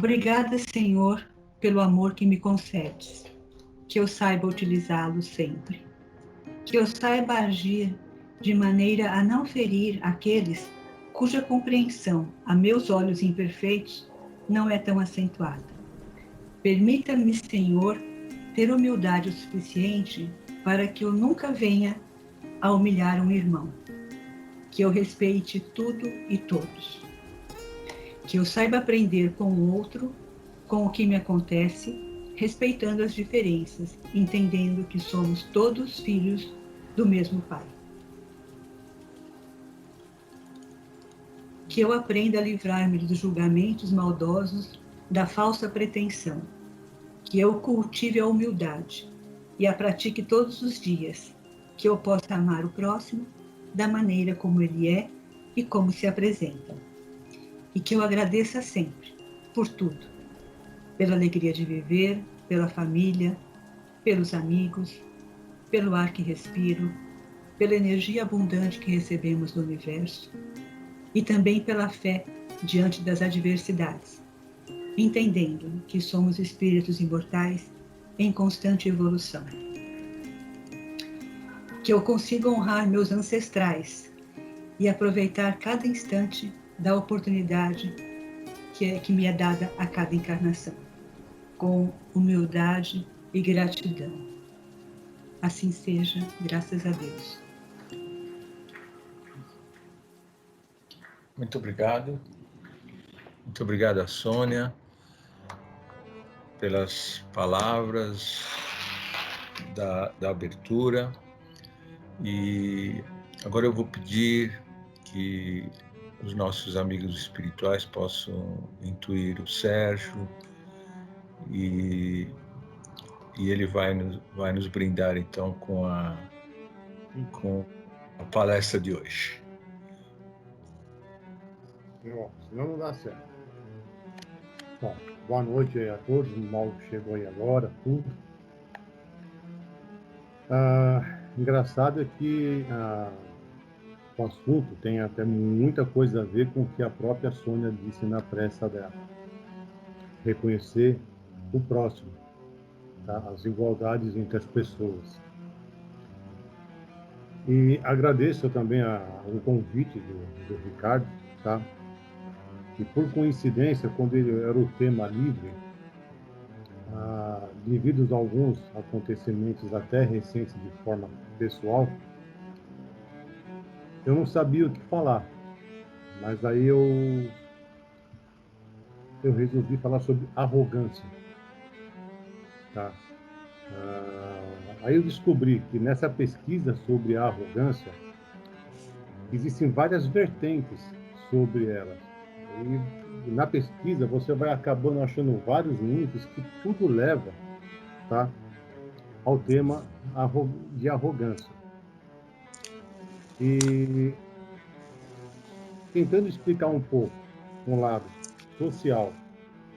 Obrigada, Senhor, pelo amor que me concedes, que eu saiba utilizá-lo sempre, que eu saiba agir de maneira a não ferir aqueles cuja compreensão, a meus olhos imperfeitos, não é tão acentuada. Permita-me, Senhor, ter humildade o suficiente para que eu nunca venha a humilhar um irmão, que eu respeite tudo e todos, que eu saiba aprender com o outro, com o que me acontece, respeitando as diferenças, entendendo que somos todos filhos do mesmo Pai. Que eu aprenda a livrar-me dos julgamentos maldosos, da falsa pretensão, que eu cultive a humildade e a pratique todos os dias, que eu possa amar o próximo da maneira como ele é e como se apresenta. E que eu agradeça sempre, por tudo, pela alegria de viver, pela família, pelos amigos, pelo ar que respiro, pela energia abundante que recebemos do universo e também pela fé diante das adversidades, entendendo que somos espíritos imortais em constante evolução. Que eu consiga honrar meus ancestrais e aproveitar cada instante da oportunidade que me é dada a cada encarnação, com humildade e gratidão. Assim seja, graças a Deus. Muito obrigado. Muito obrigado a Sônia pelas palavras da abertura. E agora eu vou pedir que os nossos amigos espirituais possam intuir o Sérgio e ele vai nos brindar então com a palestra de hoje. Senão não dá certo. Bom, boa noite aí a todos, o mal chegou aí agora, tudo. Engraçado é que o assunto tem até muita coisa a ver com o que a própria Sônia disse na prece dela. Reconhecer o próximo, tá? As igualdades entre as pessoas. E agradeço também o convite do Ricardo, tá? E por coincidência, quando ele era o tema livre, devido a alguns acontecimentos até recentes de forma pessoal, eu não sabia o que falar, mas aí eu resolvi falar sobre arrogância, tá? Aí eu descobri que nessa pesquisa sobre a arrogância existem várias vertentes sobre ela. E na pesquisa você vai acabando achando vários links que tudo leva, tá, ao tema de arrogância. E tentando explicar um pouco um lado social,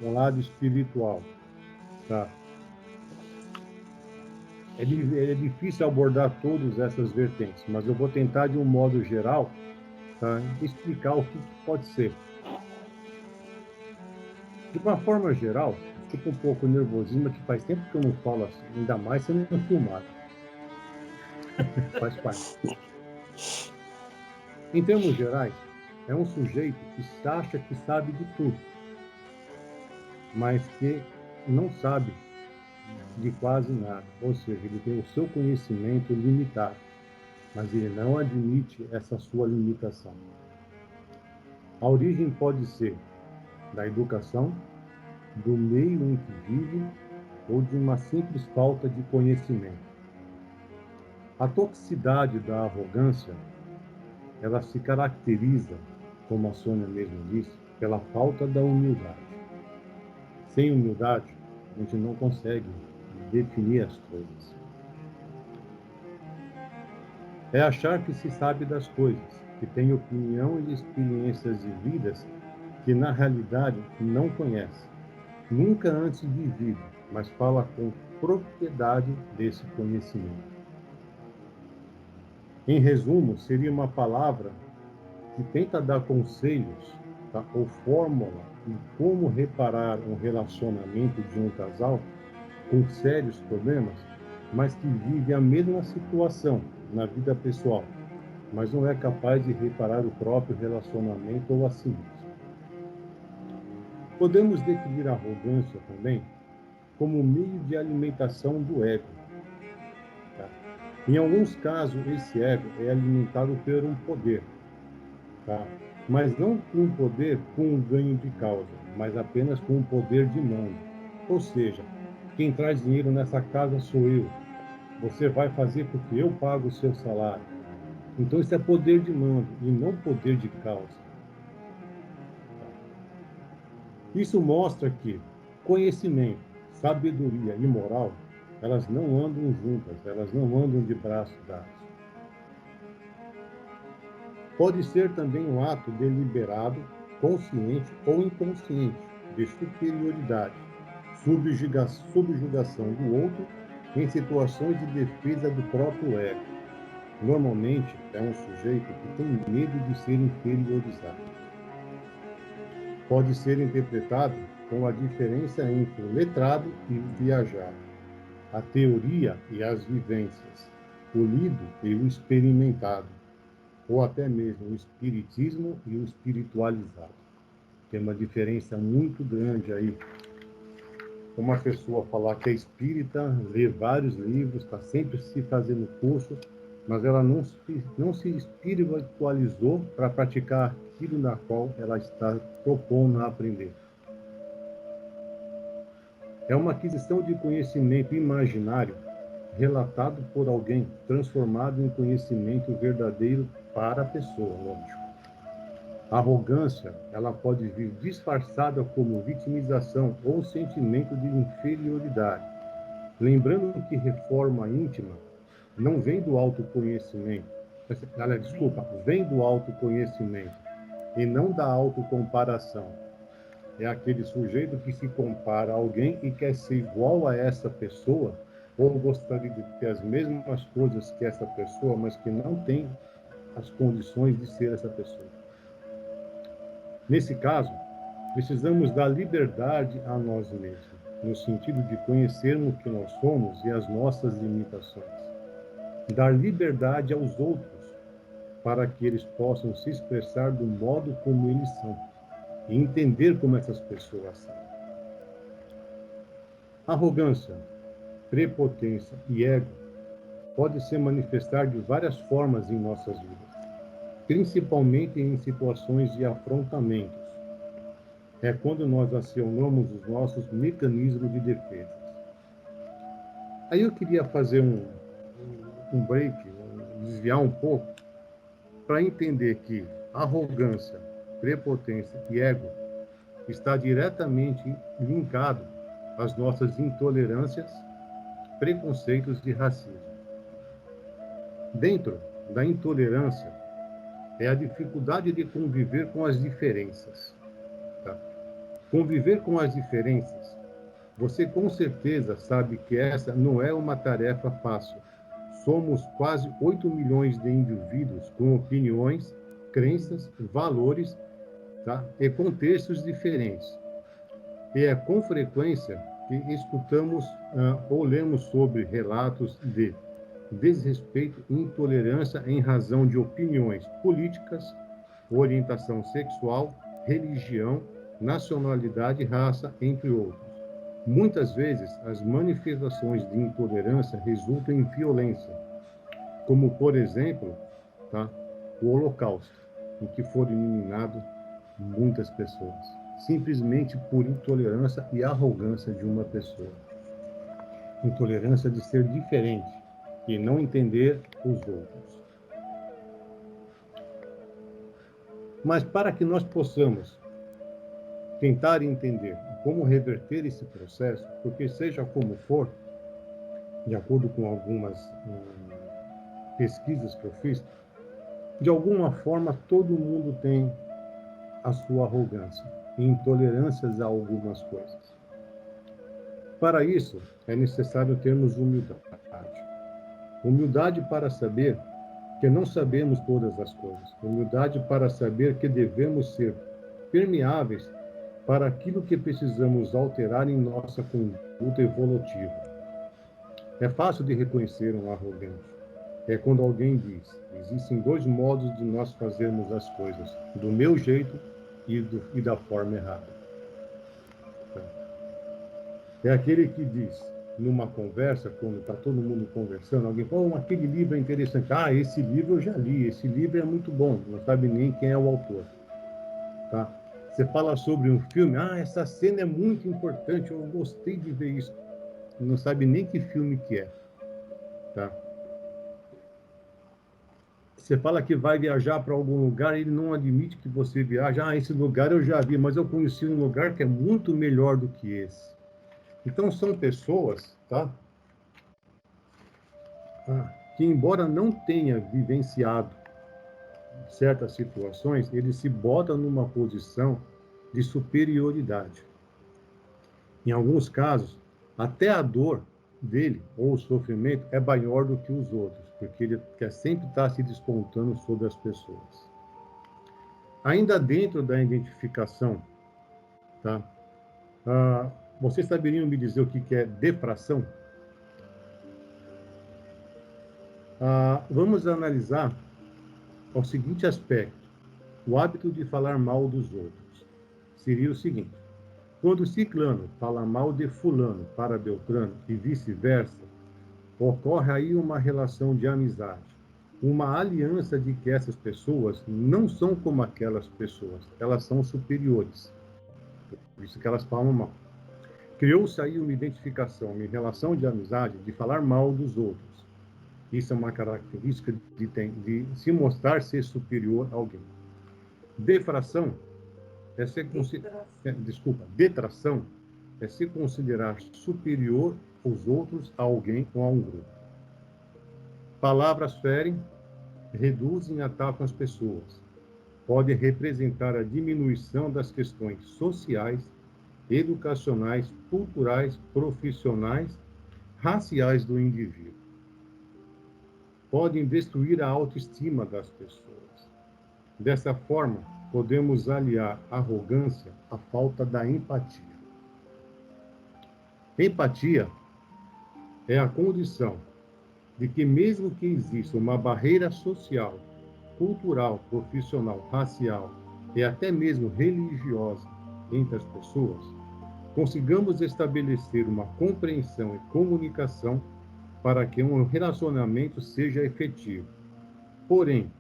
um lado espiritual, tá? É difícil abordar todas essas vertentes, mas eu vou tentar de um modo geral, tá, explicar o que pode ser. De uma forma geral, fico um pouco nervosismo, que faz tempo que eu não falo assim, ainda mais sendo filmado. Faz parte. Em termos gerais, é um sujeito que acha que sabe de tudo, mas que não sabe de quase nada. Ou seja, ele tem o seu conhecimento limitado, mas ele não admite essa sua limitação. A origem pode ser da educação, do meio em que vive ou de uma simples falta de conhecimento. A toxicidade da arrogância, ela se caracteriza, como a Sônia mesmo disse, pela falta da humildade. Sem humildade, a gente não consegue definir as coisas. É achar que se sabe das coisas, que tem opinião e experiências vividas que na realidade não conhece. Nunca antes vivido, mas fala com propriedade desse conhecimento. Em resumo, seria uma palavra que tenta dar conselhos, tá, ou fórmula e como reparar um relacionamento de um casal com sérios problemas, mas que vive a mesma situação na vida pessoal, mas não é capaz de reparar o próprio relacionamento ou a si mesmo. Podemos definir a arrogância também como meio de alimentação do ego. Tá? Em alguns casos, esse ego é alimentado por um poder, tá? Mas não com um poder com um ganho de causa, mas apenas com um poder de mando. Ou seja, quem traz dinheiro nessa casa sou eu. Você vai fazer porque eu pago o seu salário. Então isso é poder de mando e não poder de causa. Isso mostra que conhecimento, sabedoria e moral, elas não andam juntas, elas não andam de braços dados. Pode ser também um ato deliberado, consciente ou inconsciente, de superioridade, subjugação do outro em situações de defesa do próprio ego. Normalmente é um sujeito que tem medo de ser inferiorizado. Pode ser interpretado com a diferença entre o letrado e o viajado, a teoria e as vivências, o lido e o experimentado, ou até mesmo o espiritismo e o espiritualizado. Tem uma diferença muito grande aí. Uma pessoa falar que é espírita, lê vários livros, está sempre se fazendo curso, mas ela não se espiritualizou para praticar aquilo na qual ela está propondo a aprender. É uma aquisição de conhecimento imaginário relatado por alguém, transformado em conhecimento verdadeiro para a pessoa, lógico. A arrogância, ela pode vir disfarçada como vitimização ou sentimento de inferioridade. Lembrando que reforma íntima não vem do autoconhecimento. Vem do autoconhecimento e não da autocomparação. É aquele sujeito que se compara a alguém e quer ser igual a essa pessoa, ou gostaria de ter as mesmas coisas que essa pessoa, mas que não tem as condições de ser essa pessoa. Nesse caso, precisamos dar liberdade a nós mesmos, no sentido de conhecermos o que nós somos e as nossas limitações. Dar liberdade aos outros, para que eles possam se expressar do modo como eles são, e entender como essas pessoas são. Arrogância, prepotência e ego pode se manifestar de várias formas em nossas vidas, principalmente em situações de afrontamentos. É quando nós acionamos os nossos mecanismos de defesa. Aí eu queria fazer um break, desviar um pouco, para entender que arrogância, prepotência e ego está diretamente linkado às nossas intolerâncias, preconceitos e racismo. Dentro da intolerância é a dificuldade de conviver com as diferenças. Tá? Conviver com as diferenças, você com certeza sabe que essa não é uma tarefa fácil. Somos quase 8 milhões de indivíduos com opiniões, crenças, valores, tá? E contextos diferentes. E é com frequência que escutamos ou lemos sobre relatos de desrespeito e intolerância em razão de opiniões políticas, orientação sexual, religião, nacionalidade e raça, entre outros. Muitas vezes, as manifestações de intolerância resultam em violência, como, por exemplo, tá, o Holocausto, em que foram eliminadas muitas pessoas, simplesmente por intolerância e arrogância de uma pessoa. Intolerância de ser diferente e não entender os outros. Mas para que nós possamos tentar entender como reverter esse processo, porque seja como for, de acordo com algumas pesquisas que eu fiz, de alguma forma todo mundo tem a sua arrogância e intolerâncias a algumas coisas. Para isso, é necessário termos humildade. Humildade para saber que não sabemos todas as coisas. Humildade para saber que devemos ser permeáveis para aquilo que precisamos alterar em nossa conduta evolutiva. É fácil de reconhecer um arrogante. É quando alguém diz: existem dois modos de nós fazermos as coisas, do meu jeito e da forma errada. É aquele que diz, numa conversa, quando está todo mundo conversando, alguém fala: oh, aquele livro é interessante. Ah, esse livro eu já li, esse livro é muito bom. Não sabe nem quem é o autor. Tá? Você fala sobre um filme: ah, essa cena é muito importante, eu gostei de ver isso. Não sabe nem que filme que é. Tá? Você fala que vai viajar para algum lugar, ele não admite que você viaja. Ah, esse lugar eu já vi, mas eu conheci um lugar que é muito melhor do que esse. Então, são pessoas, tá? Que, embora não tenha vivenciado certas situações, ele se bota numa posição de superioridade. Em alguns casos, até a dor dele, ou o sofrimento, é maior do que os outros, porque ele quer sempre estar se despontando sobre as pessoas. Ainda dentro da identificação, tá? Vocês saberiam me dizer o que é defração? Vamos analisar o seguinte aspecto: o hábito de falar mal dos outros. Seria o seguinte: quando ciclano fala mal de fulano para Beltrano e vice-versa, ocorre aí uma relação de amizade, uma aliança de que essas pessoas não são como aquelas pessoas, elas são superiores. Por isso que elas falam mal. Criou-se aí uma identificação, uma relação de amizade, de falar mal dos outros. Isso é uma característica de se mostrar ser superior a alguém. Defração é ser detração é se considerar superior aos outros, a alguém ou a um grupo. Palavras ferem, reduzem e atacam as pessoas. Pode representar a diminuição das questões sociais, educacionais, culturais, profissionais, raciais do indivíduo. Podem destruir a autoestima das pessoas. Dessa forma, podemos aliar a arrogância à falta da empatia. Empatia é a condição de que, mesmo que exista uma barreira social, cultural, profissional, racial e até mesmo religiosa entre as pessoas, consigamos estabelecer uma compreensão e comunicação para que um relacionamento seja efetivo. Porém,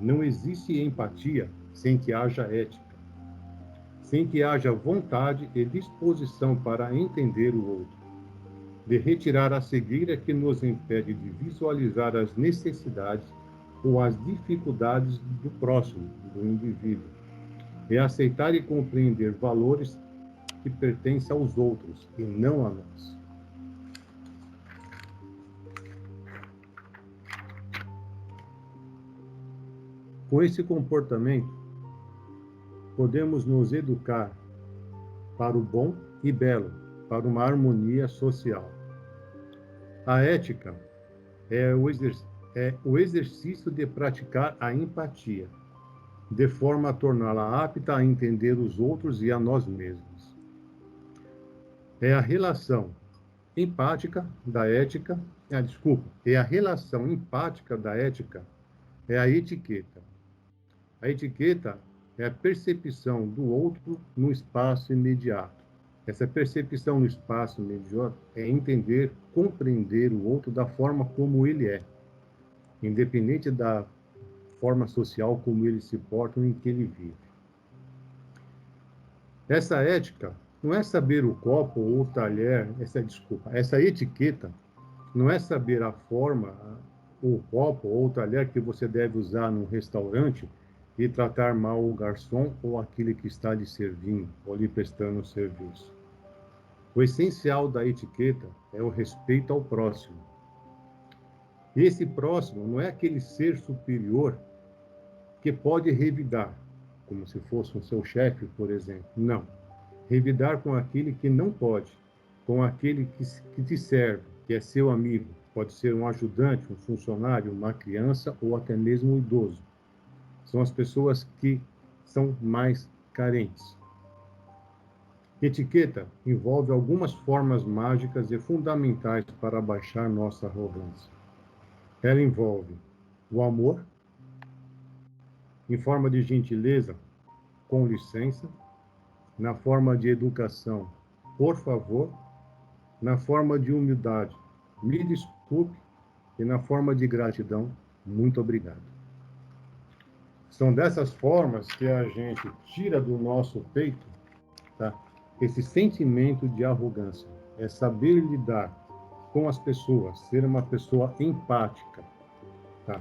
não existe empatia sem que haja ética, sem que haja vontade e disposição para entender o outro, de retirar a cegueira que nos impede de visualizar as necessidades ou as dificuldades do próximo, do indivíduo, e aceitar e compreender valores que pertencem aos outros e não a nós. Com esse comportamento, podemos nos educar para o bom e belo, para uma harmonia social. A ética é o exercício de praticar a empatia, de forma a torná-la apta a entender os outros e a nós mesmos. É a relação empática da ética, é a relação empática da ética, é a etiqueta. A etiqueta é a percepção do outro no espaço imediato. Essa percepção no espaço imediato é entender, compreender o outro da forma como ele é, independente da forma social como ele se porta ou em que ele vive. Essa ética não é saber o copo ou o talher, essa etiqueta não é saber a forma, o copo ou o talher que você deve usar num restaurante e tratar mal o garçom ou aquele que está lhe servindo ou lhe prestando o serviço. O essencial da etiqueta é o respeito ao próximo. Esse próximo não é aquele ser superior que pode revidar, como se fosse um seu chefe, por exemplo. Não. Revidar com aquele que não pode, com aquele que te serve, que é seu amigo. Pode ser um ajudante, um funcionário, uma criança ou até mesmo um idoso. São as pessoas que são mais carentes. Etiqueta envolve algumas formas mágicas e fundamentais para abaixar nossa arrogância. Ela envolve o amor, em forma de gentileza, com licença, na forma de educação, por favor, na forma de humildade, me desculpe, e na forma de gratidão, muito obrigado. São dessas formas que a gente tira do nosso peito, tá, esse sentimento de arrogância. É saber lidar com as pessoas, ser uma pessoa empática, tá?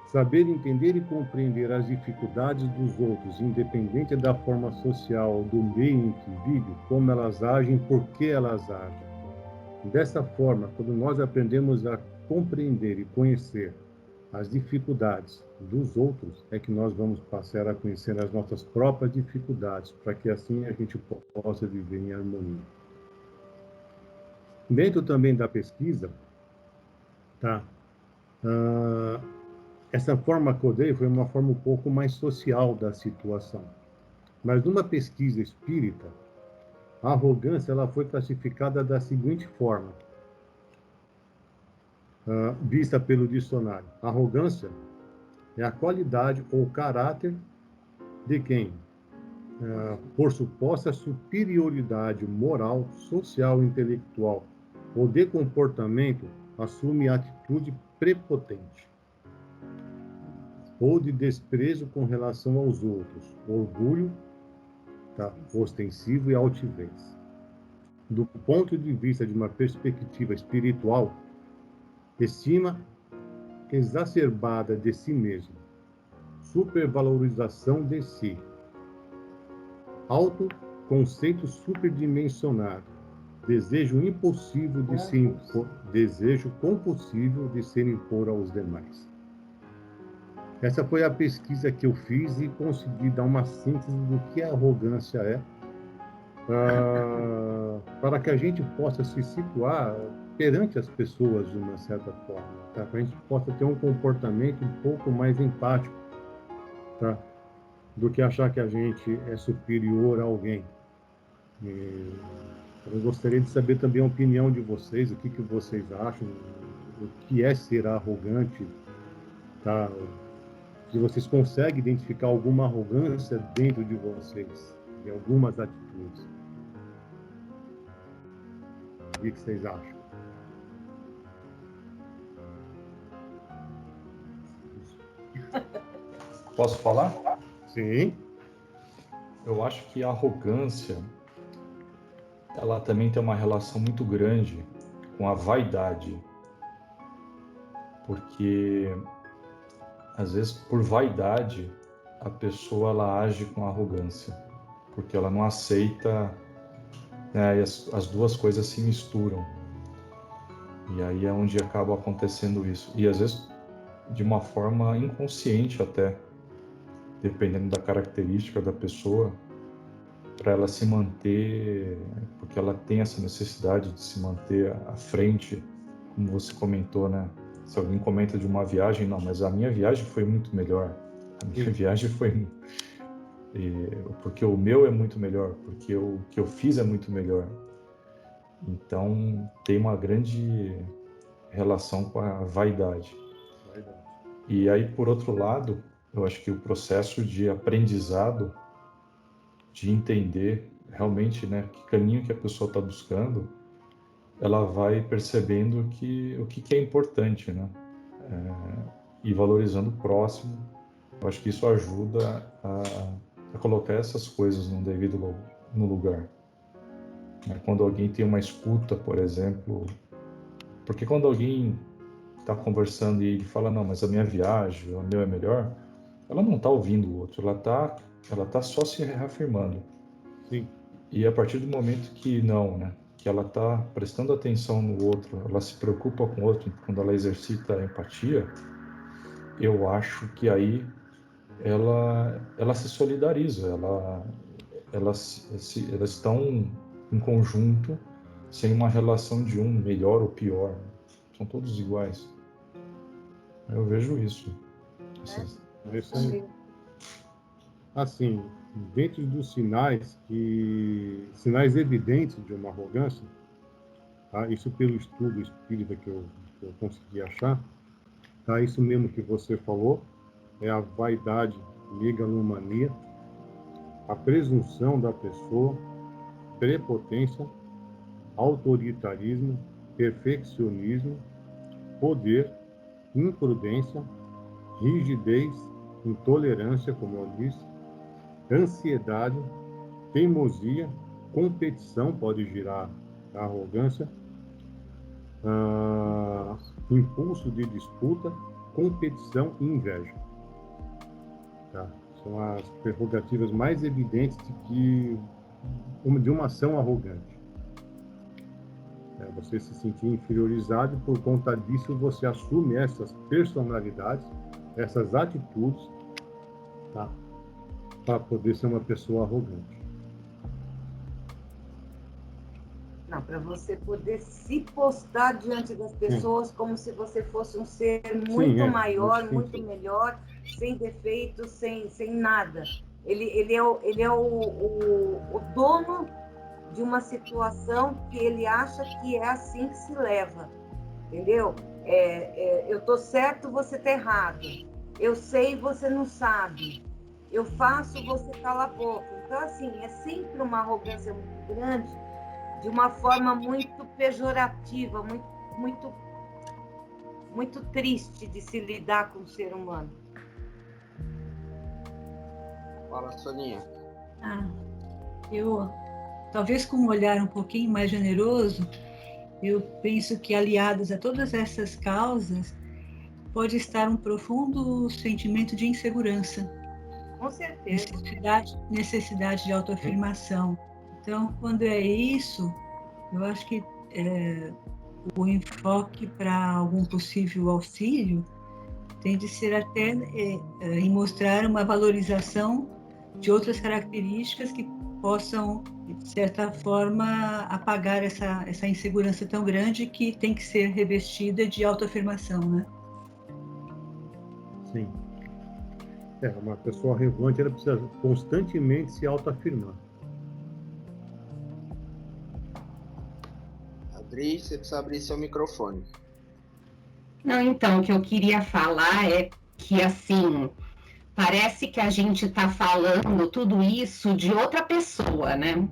Saber entender e compreender as dificuldades dos outros, independente da forma social, do meio em que vive, como elas agem, por que elas agem. Dessa forma, quando nós aprendemos a compreender e conhecer as dificuldades dos outros, é que nós vamos passar a conhecer as nossas próprias dificuldades, para que assim a gente possa viver em harmonia. Dentro também da pesquisa, tá? Essa forma que eu dei foi uma forma um pouco mais social da situação. Mas numa pesquisa espírita, a arrogância ela foi classificada da seguinte forma, vista pelo dicionário. A arrogância é a qualidade ou caráter de quem, por suposta superioridade moral, social, intelectual ou de comportamento, assume atitude prepotente ou de desprezo com relação aos outros, orgulho, tá, ostensivo e altivez. Do ponto de vista de uma perspectiva espiritual, estima exacerbada de si mesmo, supervalorização de si, autoconceito superdimensionado, desejo impossível de se impor, desejo compulsivo de se impor aos demais. Essa foi a pesquisa que eu fiz e consegui dar uma síntese do que a arrogância é, para que a gente possa se situar perante as pessoas de uma certa forma, tá? Para a gente possa ter um comportamento um pouco mais empático, tá? Do que achar que a gente é superior a alguém. Eu gostaria de saber também a opinião de vocês, o que vocês acham, o que é ser arrogante, tá? Se vocês conseguem identificar alguma arrogância dentro de vocês, de algumas atitudes. O que vocês acham? Posso falar? Sim. Eu acho que a arrogância, ela também tem uma relação muito grande com a vaidade. Porque, às vezes, por vaidade, a pessoa ela age com arrogância. Porque ela não aceita, né, e as duas coisas se misturam. E aí é onde acaba acontecendo isso. E, às vezes, de uma forma inconsciente até, dependendo da característica da pessoa, para ela se manter, porque ela tem essa necessidade de se manter à frente, como você comentou, né? Se alguém comenta de uma viagem, não, mas a minha viagem foi muito melhor. A minha viagem foi... porque o meu é muito melhor, porque o que eu fiz é muito melhor. Então, tem uma grande relação com a vaidade. E aí, por outro lado, eu acho que o processo de aprendizado, de entender realmente, né, que caminho que a pessoa está buscando, ela vai percebendo o que é importante, né? E valorizando o próximo. Eu acho que isso ajuda a colocar essas coisas no lugar. Quando alguém tem uma escuta, por exemplo, porque quando alguém está conversando e ele fala, não, mas a minha viagem, o meu é melhor, ela não está ouvindo o outro, ela tá só se reafirmando. Sim. E a partir do momento que não, né, que ela está prestando atenção no outro, ela se preocupa com o outro, quando ela exercita a empatia, eu acho que aí ela se solidariza, elas estão em conjunto, sem uma relação de um melhor ou pior, são todos iguais. Eu vejo isso. Isso aí. assim, dentro dos sinais evidentes de uma arrogância, tá? Isso pelo estudo espírita que eu consegui achar, tá? Isso mesmo que você falou, é a vaidade, megalomania, a presunção da pessoa, prepotência, autoritarismo, perfeccionismo, poder, imprudência, rigidez, intolerância, como eu disse, ansiedade, teimosia, competição, pode girar a arrogância, impulso de disputa, competição e inveja. Tá? São as prerrogativas mais evidentes de uma ação arrogante. Você se sentir inferiorizado, e por conta disso você assume essas personalidades, essas atitudes, tá? Para poder ser uma pessoa arrogante. Não, para você poder se postar diante das pessoas como se você fosse um ser muito maior, muito melhor, sem defeitos, sem nada. Ele é o dono de uma situação que ele acha que é assim que se leva, entendeu? Eu tô certo, você tá errado. Eu sei, você não sabe. Eu faço, você cala a boca. Então, assim, é sempre uma arrogância muito grande, de uma forma muito pejorativa, muito triste de se lidar com o ser humano. Fala, Soninha. Eu, talvez com um olhar um pouquinho mais generoso, eu penso que aliadas a todas essas causas, pode estar um profundo sentimento de insegurança. Com certeza. Necessidade de autoafirmação. Então, quando é isso, eu acho que o enfoque para algum possível auxílio tem de ser até em mostrar uma valorização de outras características que possam, de certa forma, apagar essa insegurança tão grande que tem que ser revestida de autoafirmação, né? Sim. Uma pessoa arrogante, ela precisa constantemente se autoafirmar. Adri, você precisa abrir seu microfone. Não, então, o que eu queria falar é que, assim, parece que a gente está falando tudo isso de outra pessoa, né?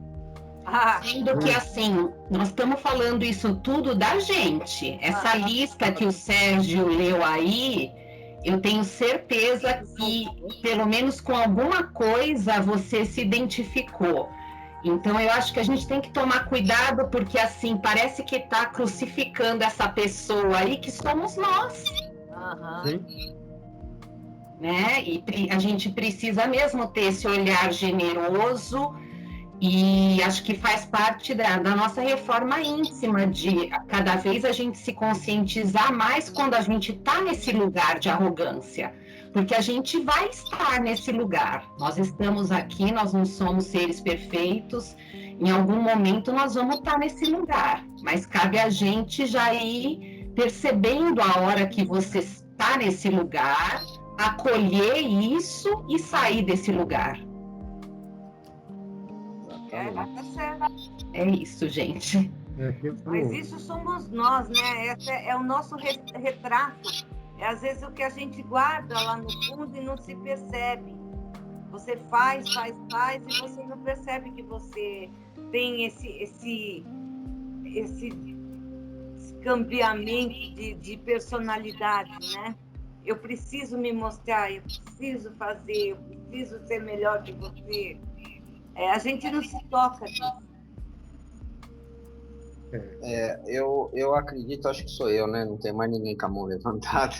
Sendo que, assim, nós estamos falando isso tudo da gente. Essa lista que o Sérgio leu aí, eu tenho certeza que, pelo menos com alguma coisa, você se identificou. Então, eu acho que a gente tem que tomar cuidado, porque, assim, parece que está crucificando essa pessoa aí, que somos nós. Sim. Né? E a gente precisa mesmo ter esse olhar generoso, e acho que faz parte da nossa reforma íntima, de cada vez a gente se conscientizar mais quando a gente está nesse lugar de arrogância. Porque a gente vai estar nesse lugar. Nós estamos aqui, nós não somos seres perfeitos. Em algum momento nós vamos estar nesse lugar. Mas cabe a gente já ir percebendo a hora que você está nesse lugar, acolher isso e sair desse lugar. Tá certo. É isso, gente. Mas isso somos nós, né? Esse é o nosso retrato. É às vezes o que a gente guarda lá no fundo e não se percebe. Você faz e você não percebe que você tem esse cambiamento de personalidade, né? Eu preciso me mostrar, eu preciso fazer, eu preciso ser melhor que você. A gente não se toca disso. Eu acredito, acho que sou eu, né? Não tem mais ninguém com a mão levantada.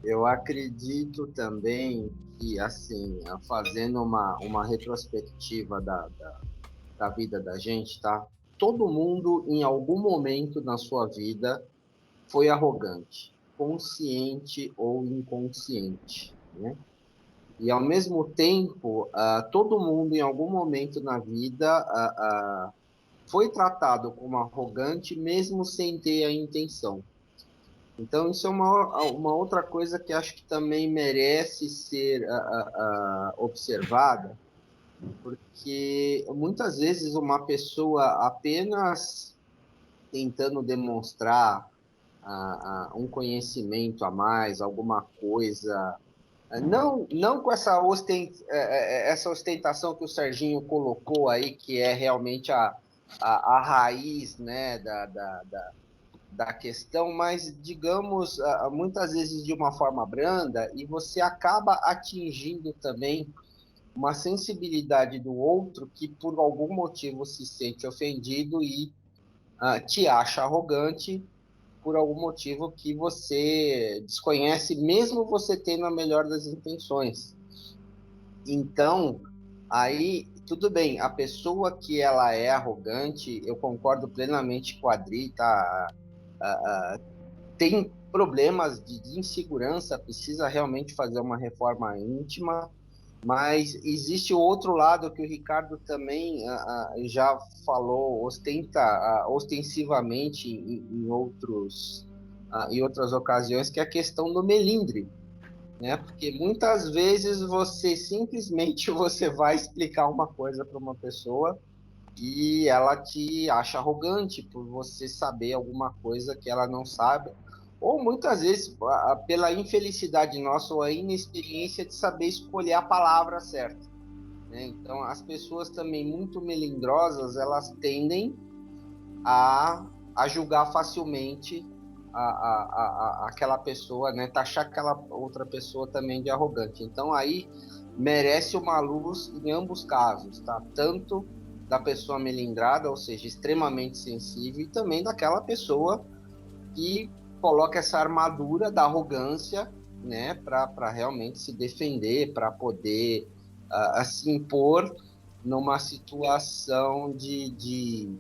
Eu acredito também que, assim, fazendo uma retrospectiva da vida da gente, tá? Todo mundo, em algum momento na sua vida, foi arrogante, consciente ou inconsciente, né? E, ao mesmo tempo, todo mundo, em algum momento na vida, foi tratado como arrogante, mesmo sem ter a intenção. Então, isso é uma outra coisa que acho que também merece ser observada, porque muitas vezes uma pessoa apenas tentando demonstrar um conhecimento a mais, alguma coisa, não com essa ostentação que o Serginho colocou aí, que é realmente a raiz, né, da questão, mas, digamos, muitas vezes de uma forma branda, e você acaba atingindo também uma sensibilidade do outro que, por algum motivo, se sente ofendido e te acha arrogante por algum motivo que você desconhece, mesmo você tendo a melhor das intenções. Então, aí, tudo bem, a pessoa que ela é arrogante, eu concordo plenamente com a Adri, tá? Tem problemas de insegurança, precisa realmente fazer uma reforma íntima, mas existe o outro lado que o Ricardo também já falou, ostensivamente em outras ocasiões, que é a questão do melindre, né? Porque muitas vezes você simplesmente você vai explicar uma coisa para uma pessoa e ela te acha arrogante por você saber alguma coisa que ela não sabe, ou muitas vezes pela infelicidade nossa ou a inexperiência de saber escolher a palavra certa, né? Então, as pessoas também muito melindrosas, elas tendem a julgar facilmente aquela pessoa, né? Taxar aquela outra pessoa também de arrogante. Então, aí merece uma luz em ambos casos, tá? Tanto da pessoa melindrada, ou seja, extremamente sensível, e também daquela pessoa que coloca essa armadura da arrogância, né, para realmente se defender, para poder se impor numa situação de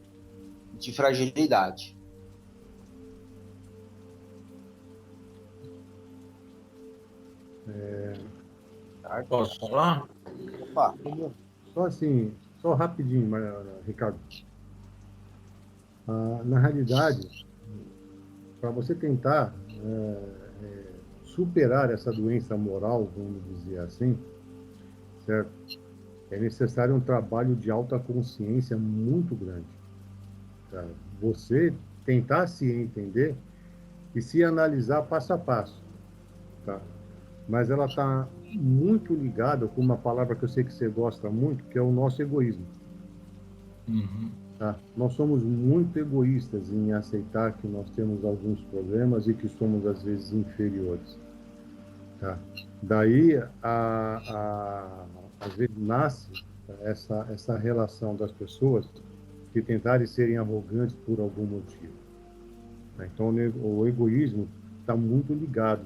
fragilidade. Posso falar? Opa. Só assim, só rapidinho, Ricardo. Na realidade, para você tentar superar essa doença moral, vamos dizer assim, certo? É necessário um trabalho de autoconsciência muito grande. Tá? Você tentar se entender e se analisar passo a passo. Tá? Mas ela está muito ligada com uma palavra que eu sei que você gosta muito, que é o nosso egoísmo. Uhum. Tá? Nós somos muito egoístas em aceitar que nós temos alguns problemas e que somos, às vezes, inferiores. Tá? Daí, às vezes, nasce essa relação das pessoas de tentarem serem arrogantes por algum motivo. Tá? Então, o egoísmo está muito ligado,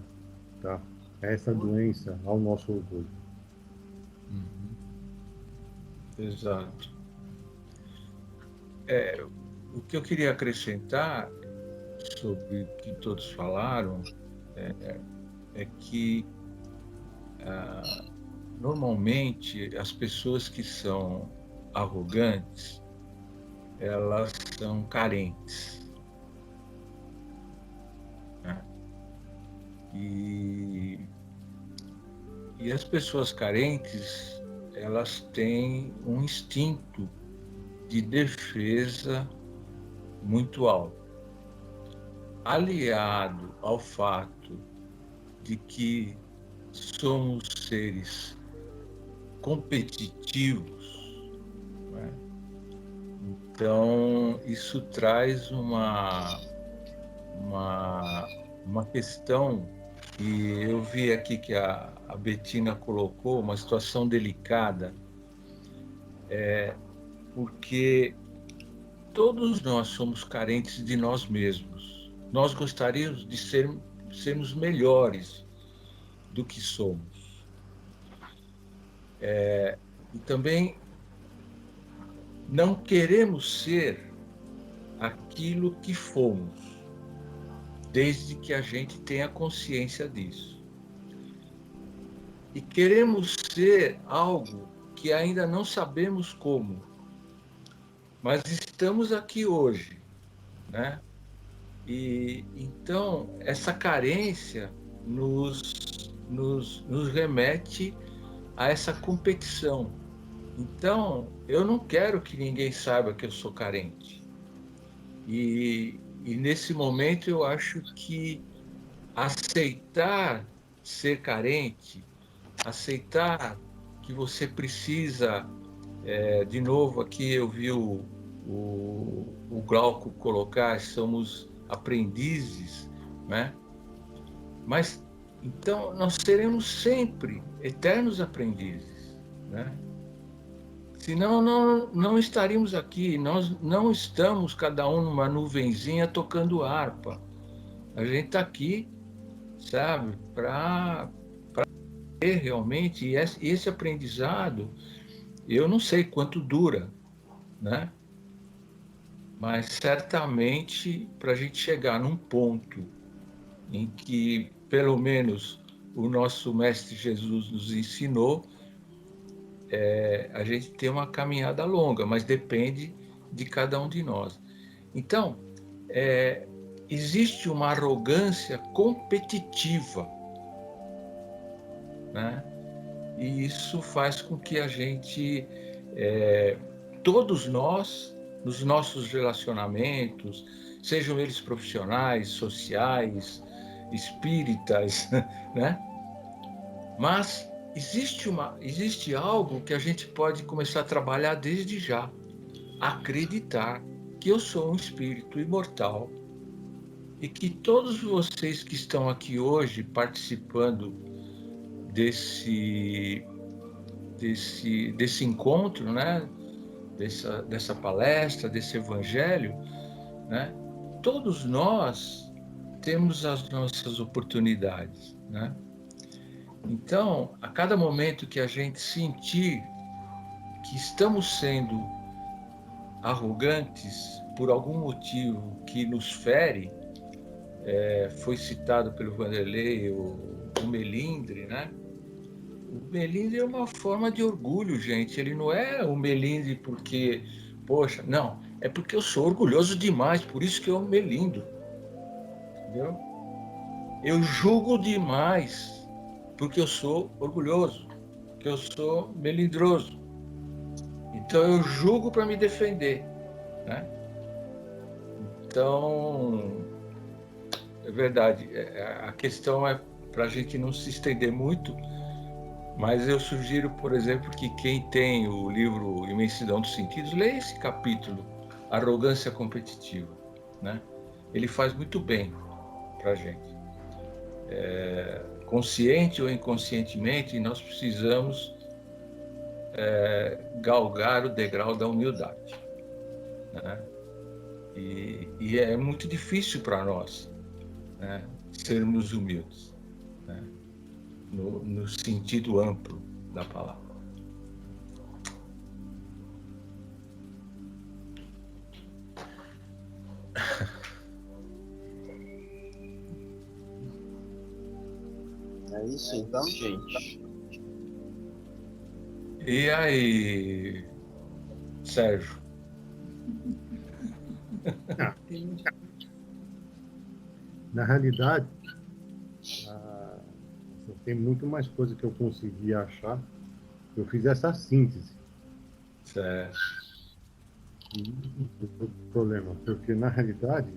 tá, a essa doença, ao nosso orgulho. Uhum. Exato. O que eu queria acrescentar sobre o que todos falaram é que normalmente as pessoas que são arrogantes, elas são carentes, né? E as pessoas carentes, elas têm um instinto de defesa muito alto, aliado ao fato de que somos seres competitivos, né? Então, isso traz uma questão que eu vi aqui que a Bettina colocou, uma situação delicada, porque todos nós somos carentes de nós mesmos. Nós gostaríamos de sermos melhores do que somos. E também não queremos ser aquilo que fomos, desde que a gente tenha consciência disso. E queremos ser algo que ainda não sabemos como, mas estamos aqui hoje, né? E então essa carência nos remete a essa competição. Então, eu não quero que ninguém saiba que eu sou carente. E nesse momento eu acho que aceitar ser carente, aceitar que você precisa, de novo aqui eu vi o Glauco colocar, somos aprendizes, né? Mas então nós seremos sempre eternos aprendizes, né? Senão não estaríamos aqui, nós não estamos cada um numa nuvenzinha tocando harpa. A gente está aqui, sabe, para ter realmente, e esse aprendizado, eu não sei quanto dura, né? Mas certamente para a gente chegar num ponto em que, pelo menos, o nosso Mestre Jesus nos ensinou, a gente tem uma caminhada longa, mas depende de cada um de nós. Então, existe uma arrogância competitiva, né? E isso faz com que a gente, todos nós, nos nossos relacionamentos, sejam eles profissionais, sociais, espíritas, né? Mas existe algo que a gente pode começar a trabalhar desde já. Acreditar que eu sou um espírito imortal e que todos vocês que estão aqui hoje participando desse encontro, né? Dessa palestra, desse evangelho, né? Todos nós temos as nossas oportunidades, né? Então, a cada momento que a gente sentir que estamos sendo arrogantes por algum motivo que nos fere, foi citado pelo Vanderlei o melindre, né? O melindre é uma forma de orgulho, gente. Ele não é o melindre porque, poxa, não. É porque eu sou orgulhoso demais, por isso que eu melindro. Entendeu? Eu julgo demais porque eu sou orgulhoso, porque eu sou melindroso. Então eu julgo para me defender, né? Então, é verdade. A questão é para a gente não se estender muito, mas eu sugiro, por exemplo, que quem tem o livro Imensidão dos Sentidos, leia esse capítulo, Arrogância Competitiva, né? Ele faz muito bem para a gente. Consciente ou inconscientemente, nós precisamos galgar o degrau da humildade, né? E é muito difícil para nós, né, sermos humildes, né, no sentido amplo da palavra. É isso então, gente. E aí, Sérgio? Na realidade, tem muito mais coisa que eu consegui achar. Eu fiz essa síntese. Certo. Do problema, porque na realidade,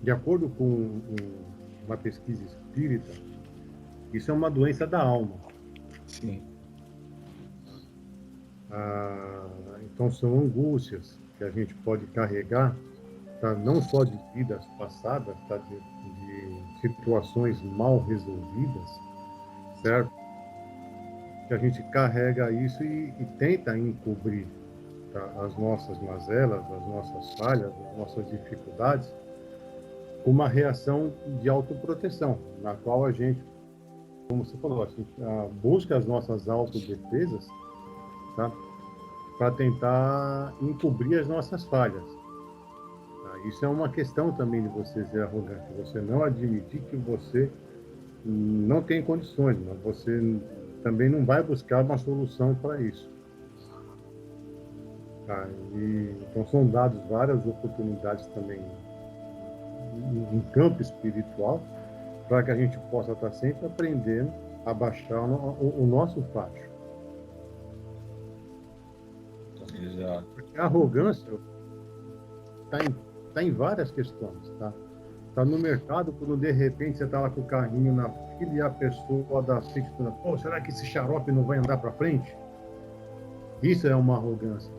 de acordo com uma pesquisa espírita, isso é uma doença da alma. Sim. Então são angústias que a gente pode carregar, tá? Não só de vidas passadas, tá? de situações mal resolvidas, certo? Que a gente carrega isso e tenta encobrir, tá? As nossas mazelas, as nossas falhas, as nossas dificuldades, com uma reação de autoproteção, na qual a gente, como você falou, a gente busca as nossas autodefesas, tá? Para tentar encobrir as nossas falhas. Tá? Isso é uma questão também de você ser arrogante, você não admitir que você não tem condições, mas você também não vai buscar uma solução para isso. Tá? Então são dadas várias oportunidades também um campo espiritual, para que a gente possa estar sempre aprendendo a baixar o nosso facho. Exato. Porque a arrogância está em várias questões, tá? Está no mercado, quando de repente você está lá com o carrinho na fila e a pessoa da frente fala, pô, será que esse xarope não vai andar para frente? Isso é uma arrogância.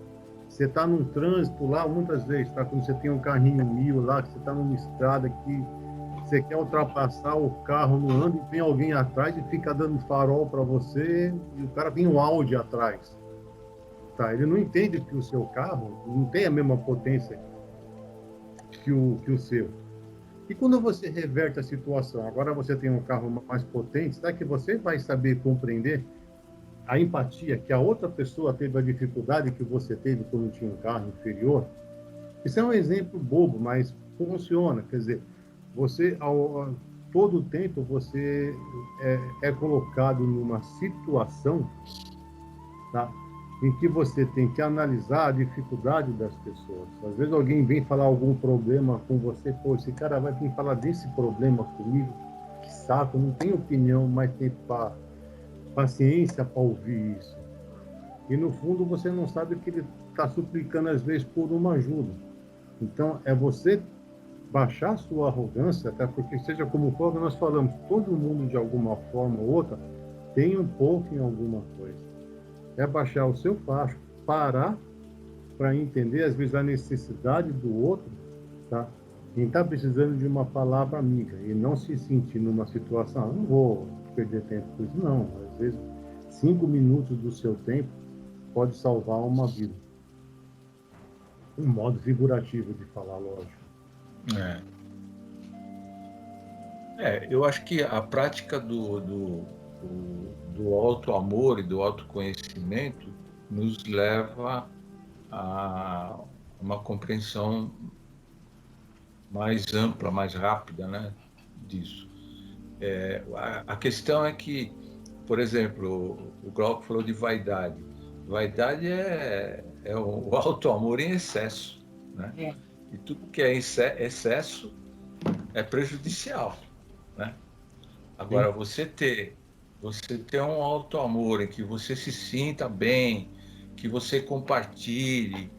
Você está num trânsito lá, muitas vezes, tá? Quando você tem um carrinho 1000 lá, que você está numa estrada que você quer ultrapassar, o carro não anda e vem alguém atrás e fica dando farol para você e o cara tem um Audi atrás. Tá? Ele não entende que o seu carro não tem a mesma potência que o seu. E quando você reverte a situação, agora você tem um carro mais potente, será que você vai saber compreender a empatia que a outra pessoa teve, a dificuldade que você teve quando tinha um carro inferior? Isso é um exemplo bobo, mas funciona. Quer dizer, você, todo o tempo, você é colocado numa situação, tá, em que você tem que analisar a dificuldade das pessoas. Às vezes alguém vem falar algum problema com você, pô, esse cara vai vir falar desse problema comigo, que saco, não tem opinião, mas tem paciência para ouvir isso. E no fundo você não sabe que ele está suplicando às vezes por uma ajuda. Então é você baixar a sua arrogância, até porque seja como for, nós falamos, todo mundo de alguma forma ou outra tem um pouco em alguma coisa. É baixar o seu facho, parar para entender, às vezes, a necessidade do outro, tá? Quem está precisando de uma palavra amiga e não se sentir numa situação, não vou perder tempo com isso, não. Às vezes, 5 minutos do seu tempo pode salvar uma vida. Um modo figurativo de falar, lógico. Eu acho que a prática do auto-amor e do autoconhecimento nos leva a uma compreensão mais ampla, mais rápida, né, disso. A questão é que, por exemplo, o Glauco falou de vaidade. Vaidade é o auto-amor em excesso, né? E tudo que é excesso é prejudicial, né? Agora, você ter um auto-amor em que você se sinta bem, que você compartilhe,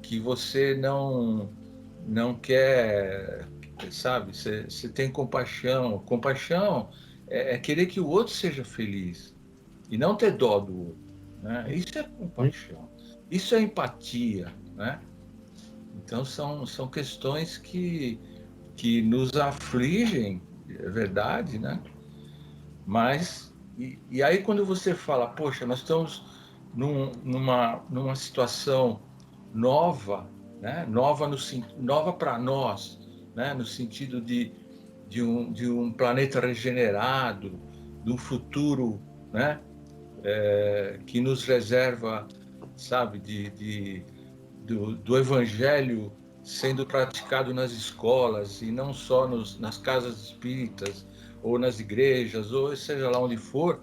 que você não quer, sabe? Você tem compaixão. Compaixão é querer que o outro seja feliz e não ter dó do outro, né? Isso é compaixão. Isso é empatia, né? Então, são questões que nos afligem, é verdade, né? Mas, e aí quando você fala, poxa, nós estamos numa situação nova, né? Nova para nós, né? No sentido de um planeta regenerado, de um futuro, né? Que nos reserva, sabe, do evangelho sendo praticado nas escolas e não só nas casas espíritas ou nas igrejas, ou seja lá onde for.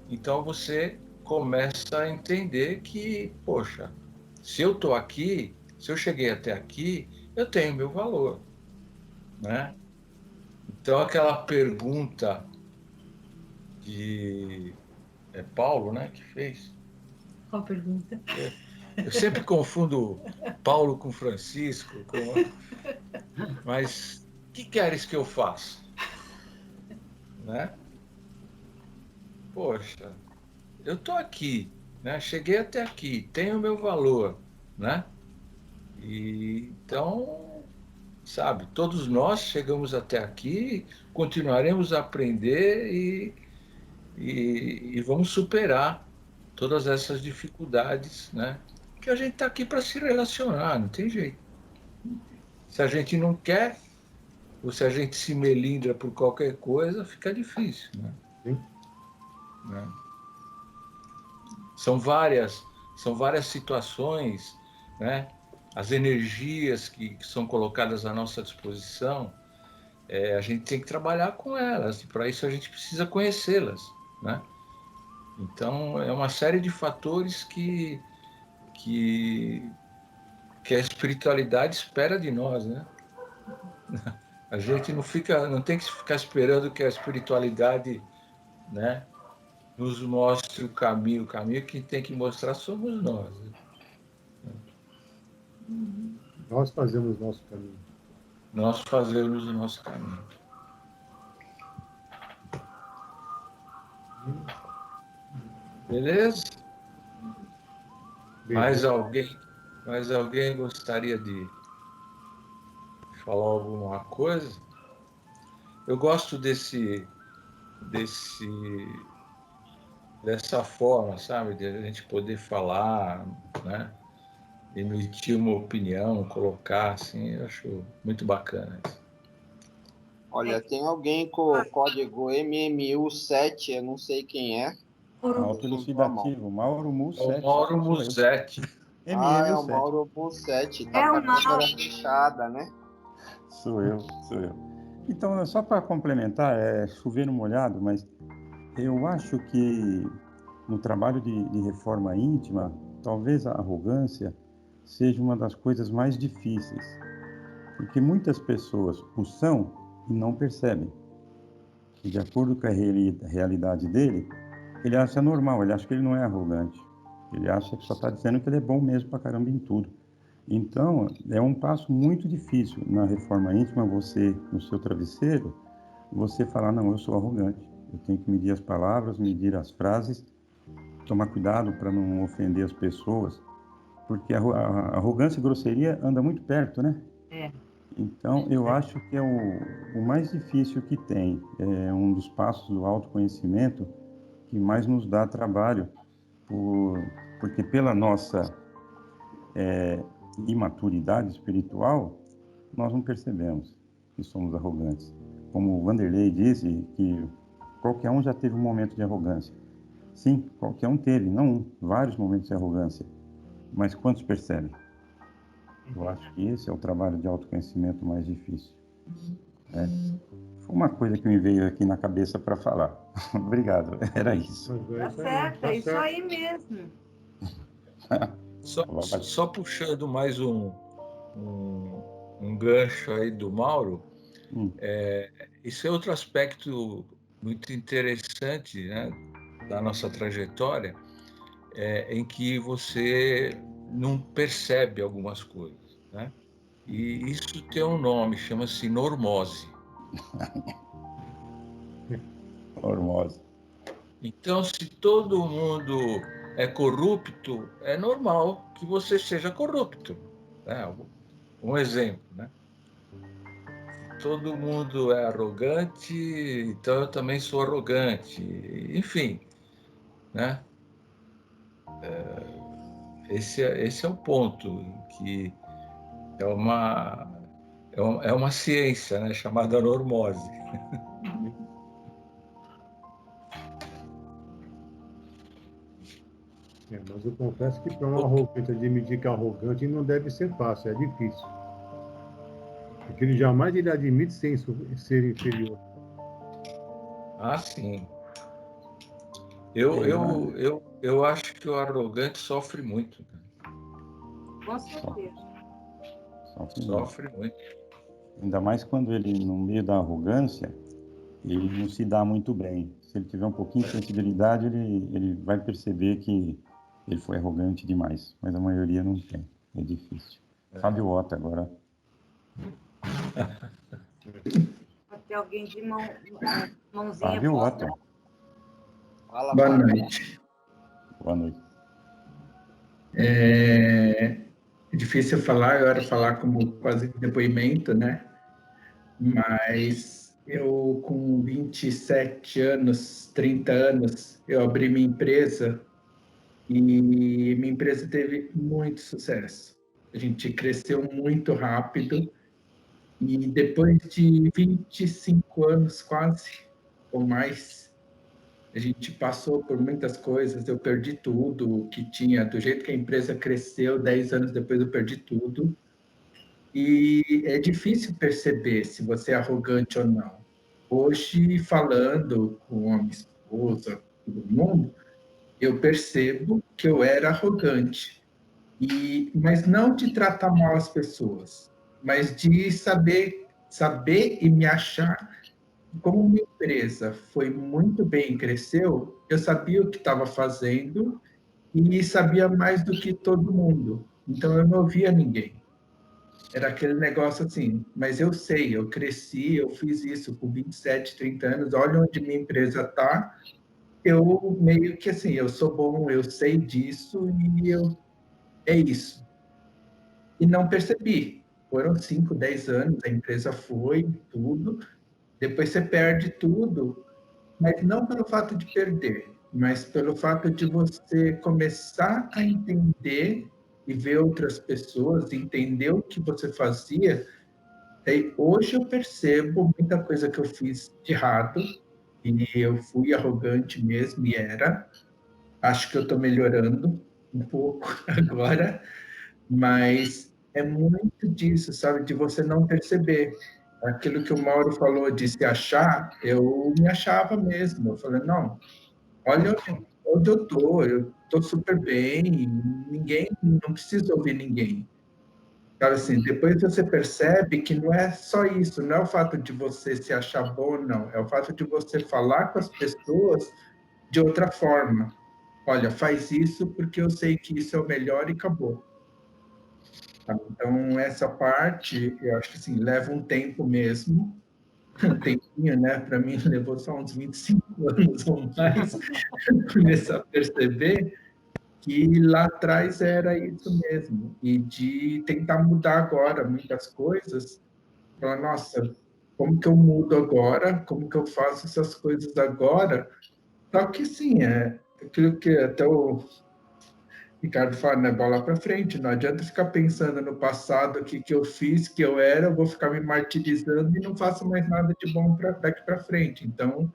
Então você começa a entender que, poxa, se eu estou aqui, se eu cheguei até aqui, eu tenho meu valor, né? Então aquela pergunta de Paulo, né, que fez. Qual pergunta? Eu sempre confundo Paulo com Francisco, mas o que queres que eu faça? Né? Poxa, eu estou aqui, né? Cheguei até aqui, tenho o meu valor, né? E então, sabe, todos nós chegamos até aqui, continuaremos a aprender e vamos superar todas essas dificuldades, né? Que a gente está aqui para se relacionar, não tem jeito. Se a gente não quer, ou se a gente se melindra por qualquer coisa, fica difícil, né? Sim. Né? São várias situações, né? As energias que são colocadas à nossa disposição, a gente tem que trabalhar com elas, e para isso a gente precisa conhecê-las, né? Então, é uma série de fatores que a espiritualidade espera de nós, né? A A gente não tem que ficar esperando que a espiritualidade, né, nos mostre o caminho. O caminho que tem que mostrar somos nós. Nós fazemos nosso caminho. Nós fazemos o nosso caminho. Beleza? Mais alguém gostaria de falar alguma coisa? Eu gosto dessa forma, sabe? De a gente poder falar, né? Emitir uma opinião, colocar, assim, eu acho muito bacana isso. Olha, tem alguém com o código MMU7, eu não sei quem é. Autoelucidativo, Mauro Musetti. Mauro Musetti. É o Mauro Musetti, tá com a câmera fechada, né? Sou eu. Então, só para complementar, chover no molhado, mas eu acho que no trabalho de reforma íntima, talvez a arrogância seja uma das coisas mais difíceis, porque muitas pessoas o são e não percebem. E de acordo com a realidade dele, ele acha normal, ele acha que ele não é arrogante. Ele acha que só está dizendo que ele é bom mesmo pra caramba em tudo. Então, é um passo muito difícil na reforma íntima, você, no seu travesseiro, você falar, não, eu sou arrogante. Eu tenho que medir as palavras, medir as frases, tomar cuidado para não ofender as pessoas, porque a arrogância e grosseria andam muito perto, né? Então, eu acho que é o mais difícil que tem. É um dos passos do autoconhecimento que mais nos dá trabalho, porque pela nossa imaturidade espiritual, nós não percebemos que somos arrogantes. Como o Vanderlei disse, que qualquer um já teve um momento de arrogância. Sim, qualquer um teve, não vários momentos de arrogância. Mas quantos percebem? Eu acho que esse é o trabalho de autoconhecimento mais difícil. Foi uma coisa que me veio aqui na cabeça para falar. Obrigado, era isso. Tá certo, é isso aí mesmo. Só puxando mais um gancho aí do Mauro, isso é outro aspecto muito interessante, né, da nossa trajetória, em que você não percebe algumas coisas, né? E isso tem um nome, chama-se normose. Normose. Então, se todo mundo é corrupto, é normal que você seja corrupto, né? Um exemplo, né? Se todo mundo é arrogante, então eu também sou arrogante. Enfim, né? Esse é o ponto, que é uma ciência, né, chamada normose. Mas eu confesso que para um arrogante admitir que é arrogante não deve ser fácil, é difícil. Porque ele jamais admite ser inferior. Ah, sim. Eu acho que o arrogante sofre muito. Com certeza. Sofre muito. Ainda mais quando ele, no meio da arrogância, ele não se dá muito bem. Se ele tiver um pouquinho de sensibilidade, ele vai perceber que ele foi arrogante demais. Mas a maioria não tem. É difícil. Fábio Otto agora. Pode ter alguém de mãozinha. Fábio Otto. Boa noite. Boa noite. É difícil falar, eu era falar como quase depoimento, né? Mas eu, com 27 anos, 30 anos, eu abri minha empresa e minha empresa teve muito sucesso. A gente cresceu muito rápido e depois de 25 anos quase, ou mais, a gente passou por muitas coisas, eu perdi tudo que tinha, do jeito que a empresa cresceu, 10 anos depois eu perdi tudo. E é difícil perceber se você é arrogante ou não. Hoje, falando com a minha esposa, todo mundo, eu percebo que eu era arrogante. Mas não de tratar mal as pessoas, mas de saber saber e me achar. Como minha empresa foi muito bem, cresceu, eu sabia o que estava fazendo e sabia mais do que todo mundo. Então, eu não ouvia ninguém. Era aquele negócio assim, mas eu sei, eu cresci, eu fiz isso com 27, 30 anos, olha onde minha empresa está. Eu meio que assim, eu sou bom, eu sei disso e é isso. E não percebi. Foram 5, 10 anos, a empresa foi, tudo. Depois você perde tudo, mas não pelo fato de perder, mas pelo fato de você começar a entender e ver outras pessoas, entender o que você fazia. Aí, hoje eu percebo muita coisa que eu fiz de errado, e eu fui arrogante mesmo, e era. Acho que eu estou melhorando um pouco agora, mas é muito disso, sabe? De você não perceber. Aquilo que o Mauro falou de se achar, eu me achava mesmo. Eu falei, não, olha onde eu estou super bem, ninguém, não preciso ouvir ninguém. Sabe assim, depois você percebe que não é só isso, não é o fato de você se achar bom, não. É o fato de você falar com as pessoas de outra forma. Olha, faz isso porque eu sei que isso é o melhor e acabou. Então, essa parte, eu acho que assim, leva um tempo mesmo, um tempinho, né? Para mim, levou só uns 25 anos ou mais começar a perceber que lá atrás era isso mesmo. E de tentar mudar agora muitas coisas, falar, nossa, como que eu mudo agora? Como que eu faço essas coisas agora? Só que, sim, é aquilo que até o Ricardo fala, né, bola para frente, não adianta ficar pensando no passado, o que eu fiz, que eu era, eu vou ficar me martirizando e não faço mais nada de bom daqui para frente. Então,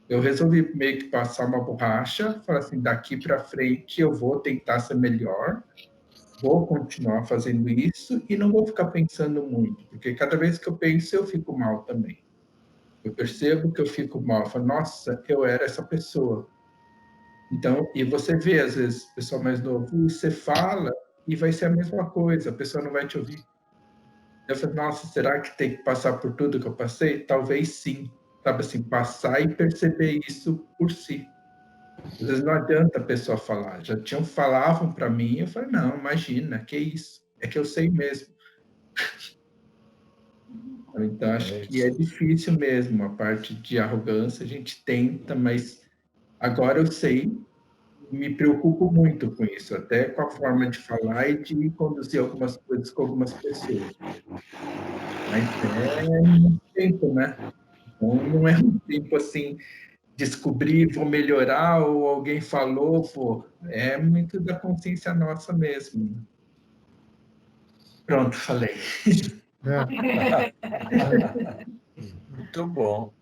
eu resolvi meio que passar uma borracha, falar assim, daqui para frente eu vou tentar ser melhor, vou continuar fazendo isso e não vou ficar pensando muito, porque cada vez que eu penso, eu fico mal também. Eu percebo que eu fico mal, eu falo, nossa, eu era essa pessoa. Então, e você vê, às vezes, o pessoal mais novo, você fala e vai ser a mesma coisa, a pessoa não vai te ouvir. Eu falo, nossa, será que tem que passar por tudo que eu passei? Talvez sim. Sabe assim, passar e perceber isso por si. Às vezes não adianta a pessoa falar. Já falavam para mim, eu falei, não, imagina, que isso? É que eu sei mesmo. Então, acho que é difícil mesmo, a parte de arrogância, a gente tenta, mas agora eu sei, me preocupo muito com isso, até com a forma de falar e de conduzir algumas coisas com algumas pessoas. Mas é um tempo, né? Então, não é um tempo assim, descobrir, vou melhorar, ou alguém falou, pô, é muito da consciência nossa mesmo. Pronto, falei. Muito bom.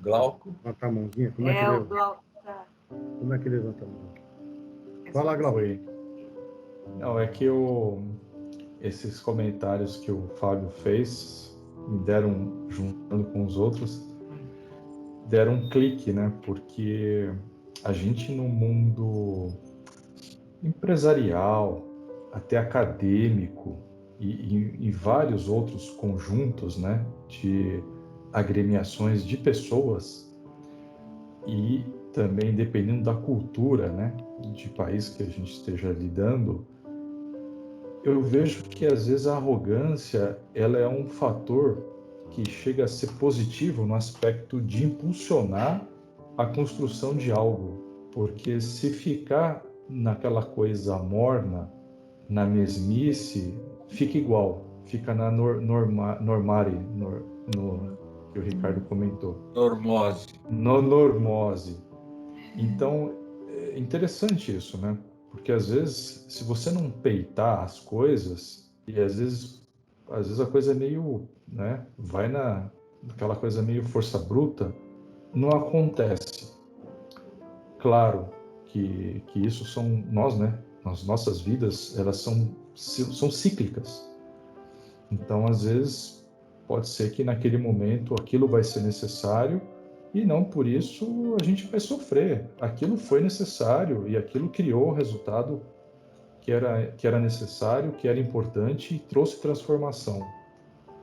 Glauco? Levanta a mãozinha. Como é que o Glauco tá. Como é que levanta a mão? Fala, Glauco. Não, é que esses comentários que o Fábio fez me deram, juntando com os outros, deram um clique, né? Porque a gente no mundo empresarial, até acadêmico e vários outros conjuntos, né, de agremiações de pessoas e também dependendo da cultura, né, de país que a gente esteja lidando, eu vejo que às vezes a arrogância ela é um fator que chega a ser positivo no aspecto de impulsionar a construção de algo, porque se ficar naquela coisa morna, na mesmice, fica igual, fica na normare, no que o Ricardo comentou. Normose. Normose. Então, é interessante isso, né? Porque às vezes, se você não peitar as coisas, e às vezes a coisa é meio, né? Vai naquela coisa meio força bruta, não acontece. Claro que isso são nós, né? As nossas vidas, elas são cíclicas. Então, às vezes, pode ser que naquele momento aquilo vai ser necessário e não por isso a gente vai sofrer. Aquilo foi necessário e aquilo criou o resultado que era necessário, que era importante e trouxe transformação.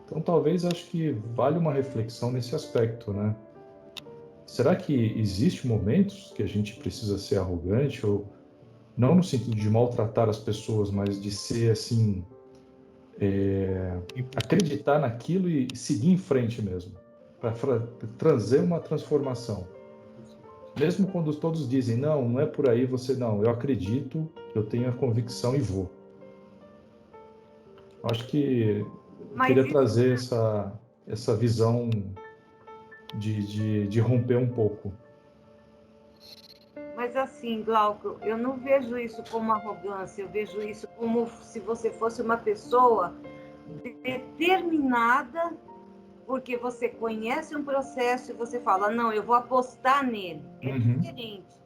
Então, talvez, acho que vale uma reflexão nesse aspecto, né? Será que existe momentos que a gente precisa ser arrogante, ou não no sentido de maltratar as pessoas, mas de ser, assim, acreditar naquilo e seguir em frente mesmo, para trazer uma transformação? Mesmo quando todos dizem, não é por aí, você, não, eu acredito, eu tenho a convicção e vou. Acho que eu queria trazer essa visão de romper um pouco. Mas assim, Glauco, eu não vejo isso como arrogância, eu vejo isso como se você fosse uma pessoa determinada, porque você conhece um processo e você fala, não, eu vou apostar nele. É diferente.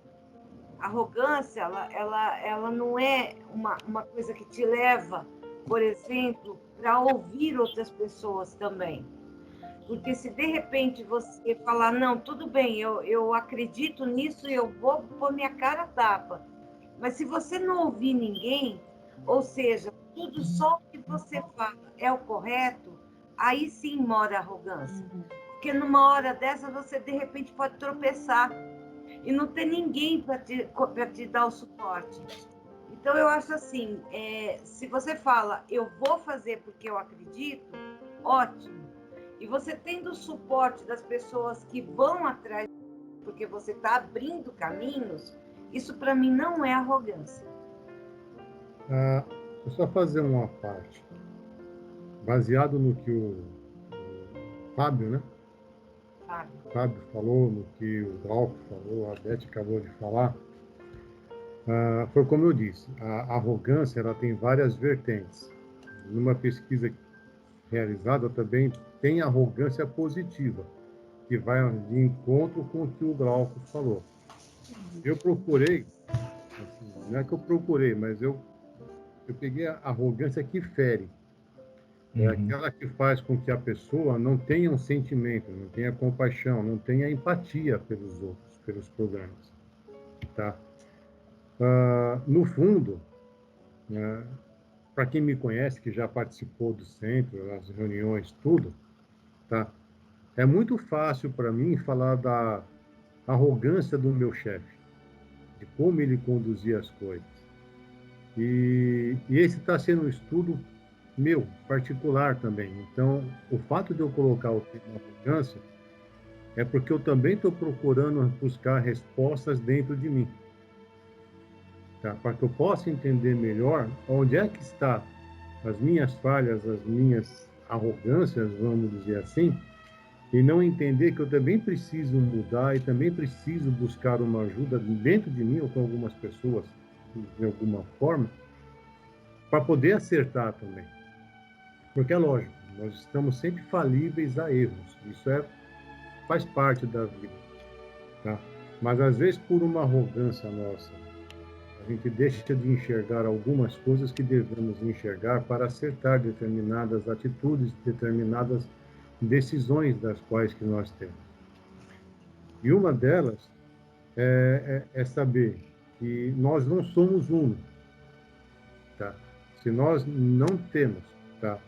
A arrogância, ela não é uma coisa que te leva, por exemplo, para ouvir outras pessoas também. Porque se de repente você falar, não, tudo bem, eu acredito nisso e eu vou pôr minha cara a tapa. Mas se você não ouvir ninguém, ou seja, tudo só o que você fala é o correto, aí sim mora a arrogância. Porque numa hora dessa você de repente pode tropeçar e não ter ninguém para te dar o suporte. Então eu acho assim, se você fala, eu vou fazer porque eu acredito, ótimo. E você tendo o suporte das pessoas que vão atrás, porque você está abrindo caminhos, isso para mim não é arrogância. Vou só fazer uma parte. Baseado no que o Fábio, né? Fábio falou, no que o Glauco falou, a Beth acabou de falar. Foi como eu disse, a arrogância ela tem várias vertentes. Numa pesquisa realizada também tem arrogância positiva, que vai de encontro com o que o Glauco falou. Eu procurei, assim, não é que eu procurei, mas eu peguei a arrogância que fere. É aquela que faz com que a pessoa não tenha um sentimento, não tenha compaixão, não tenha empatia pelos outros, pelos problemas. Tá? No fundo, para quem me conhece, que já participou do centro, das reuniões, tudo, tá? É muito fácil para mim falar da arrogância do meu chefe, de como ele conduzia as coisas. E esse está sendo um estudo meu, particular também. Então, o fato de eu colocar o termo arrogância é porque eu também estou procurando buscar respostas dentro de mim. Tá? Para que eu possa entender melhor onde é que está as minhas falhas, as minhas arrogâncias, vamos dizer assim, e não entender que eu também preciso mudar e também preciso buscar uma ajuda dentro de mim ou com algumas pessoas, de alguma forma, para poder acertar também. Porque é lógico, nós estamos sempre falíveis a erros. Isso faz parte da vida. Tá? Mas, às vezes, por uma arrogância nossa, a gente deixa de enxergar algumas coisas que devemos enxergar para acertar determinadas atitudes, determinadas decisões das quais que nós temos. E uma delas é saber que nós não somos uno. Tá? Se nós não temos, tá?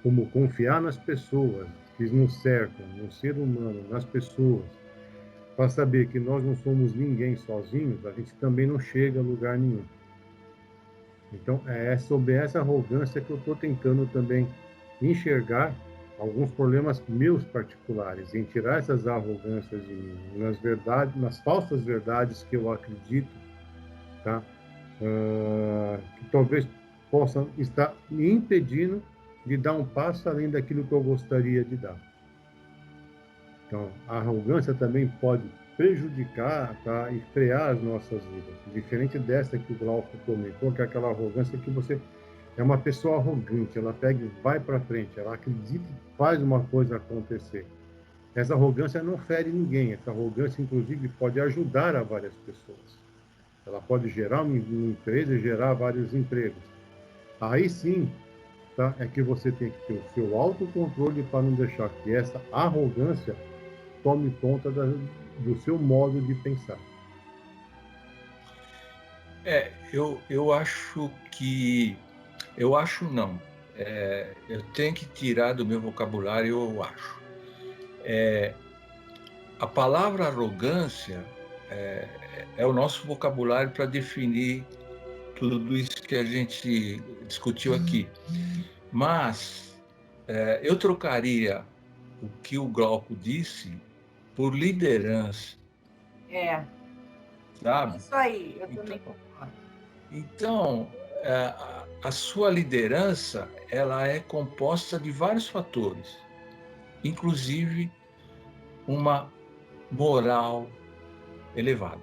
Como confiar nas pessoas que nos cercam, no ser humano, nas pessoas, para saber que nós não somos ninguém sozinhos, a gente também não chega a lugar nenhum. Então, é sobre essa arrogância que eu estou tentando também enxergar alguns problemas meus particulares, em tirar essas arrogâncias de mim, nas falsas verdades que eu acredito, tá? Que talvez possam estar me impedindo de dar um passo além daquilo que eu gostaria de dar. Então, a arrogância também pode prejudicar, tá? E frear as nossas vidas. Diferente dessa que o Glauco comentou, que é aquela arrogância que você é uma pessoa arrogante, ela pega e vai para frente, ela acredita e faz uma coisa acontecer. Essa arrogância não fere ninguém, essa arrogância, inclusive, pode ajudar a várias pessoas. Ela pode gerar uma empresa e gerar vários empregos. Aí sim, tá? É que você tem que ter o seu autocontrole para não deixar que essa arrogância tome conta do seu modo de pensar. Eu acho que... Eu acho não. eu tenho que tirar do meu vocabulário, eu acho. A palavra arrogância é o nosso vocabulário para definir tudo isso que a gente discutiu aqui. Mas eu trocaria o que o Glauco disse por liderança. Sabe? Isso aí, eu também concordo. Então, a sua liderança, ela é composta de vários fatores, inclusive uma moral elevada.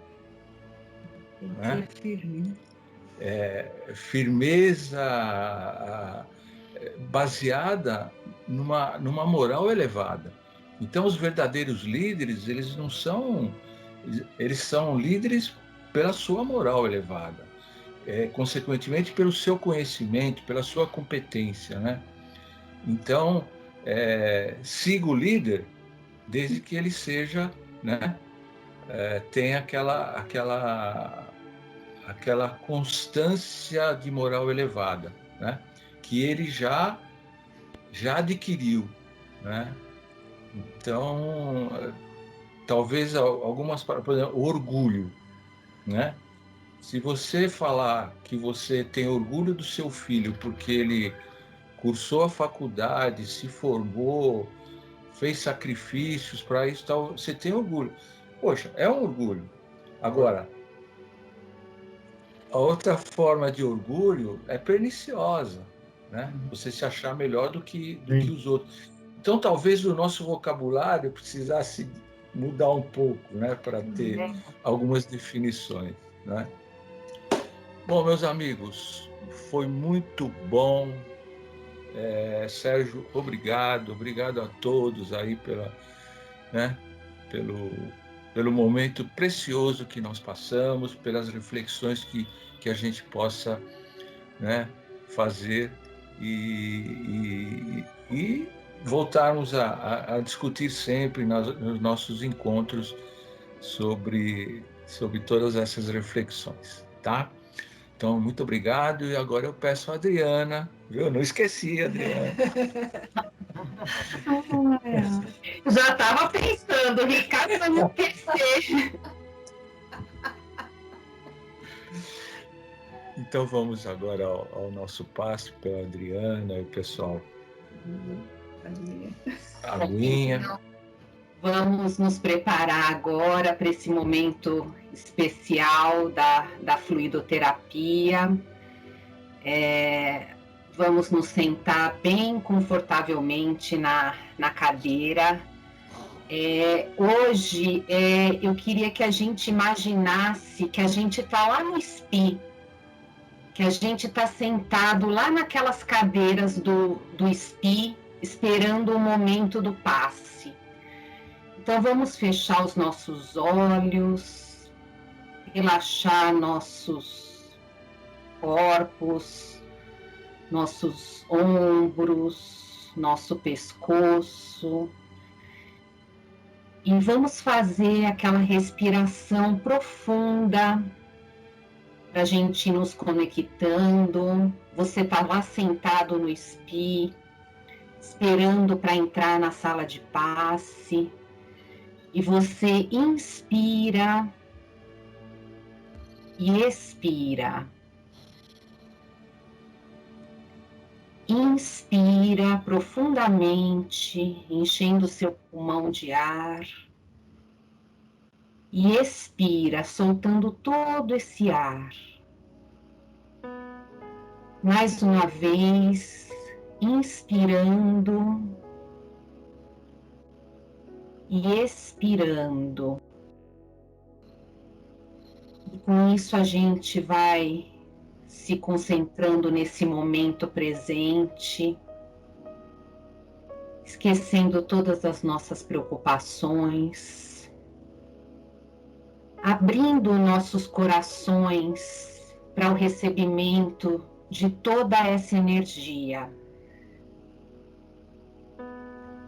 Tem que Né? ser firme, né? Firmeza baseada numa moral elevada. Então, os verdadeiros líderes, eles são líderes pela sua moral elevada, consequentemente pelo seu conhecimento, pela sua competência, né? Então, siga o líder desde que ele seja, né, tenha aquela constância de moral elevada, né, que ele já adquiriu, né? Então, talvez algumas, por exemplo, orgulho, né? Se você falar que você tem orgulho do seu filho porque ele cursou a faculdade, se formou, fez sacrifícios para isso, tal, você tem orgulho. Poxa, é um orgulho. Agora, a outra forma de orgulho é perniciosa, né? Você se achar melhor do que os outros. Então, talvez o nosso vocabulário precisasse mudar um pouco, né, para ter algumas definições, né? Bom, meus amigos, foi muito bom. Sérgio, obrigado a todos aí pelo momento precioso que nós passamos, pelas reflexões que a gente possa, né, fazer e voltarmos a discutir sempre nos nossos encontros sobre todas essas reflexões, tá? Então, muito obrigado. E agora eu peço a Adriana, viu? Não esqueci, Adriana. Já estava pensando, Ricardo, vai me esquecer. Então, vamos agora ao nosso passo pela Adriana e o pessoal. Aguinha. Vamos nos preparar agora para esse momento especial da fluidoterapia. Vamos nos sentar bem confortavelmente na cadeira. Hoje, eu queria que a gente imaginasse que a gente está lá no SPI, que a gente está sentado lá naquelas cadeiras do SPI, esperando o momento do passe. Então, vamos fechar os nossos olhos, relaxar nossos corpos, nossos ombros, nosso pescoço. E vamos fazer aquela respiração profunda para a gente ir nos conectando. Você está lá sentado no SPI, esperando para entrar na sala de passe. E você inspira e expira. Inspira profundamente, enchendo seu pulmão de ar. E expira, soltando todo esse ar. Mais uma vez, inspirando e expirando. E com isso a gente vai se concentrando nesse momento presente, esquecendo todas as nossas preocupações, abrindo nossos corações para o recebimento de toda essa energia.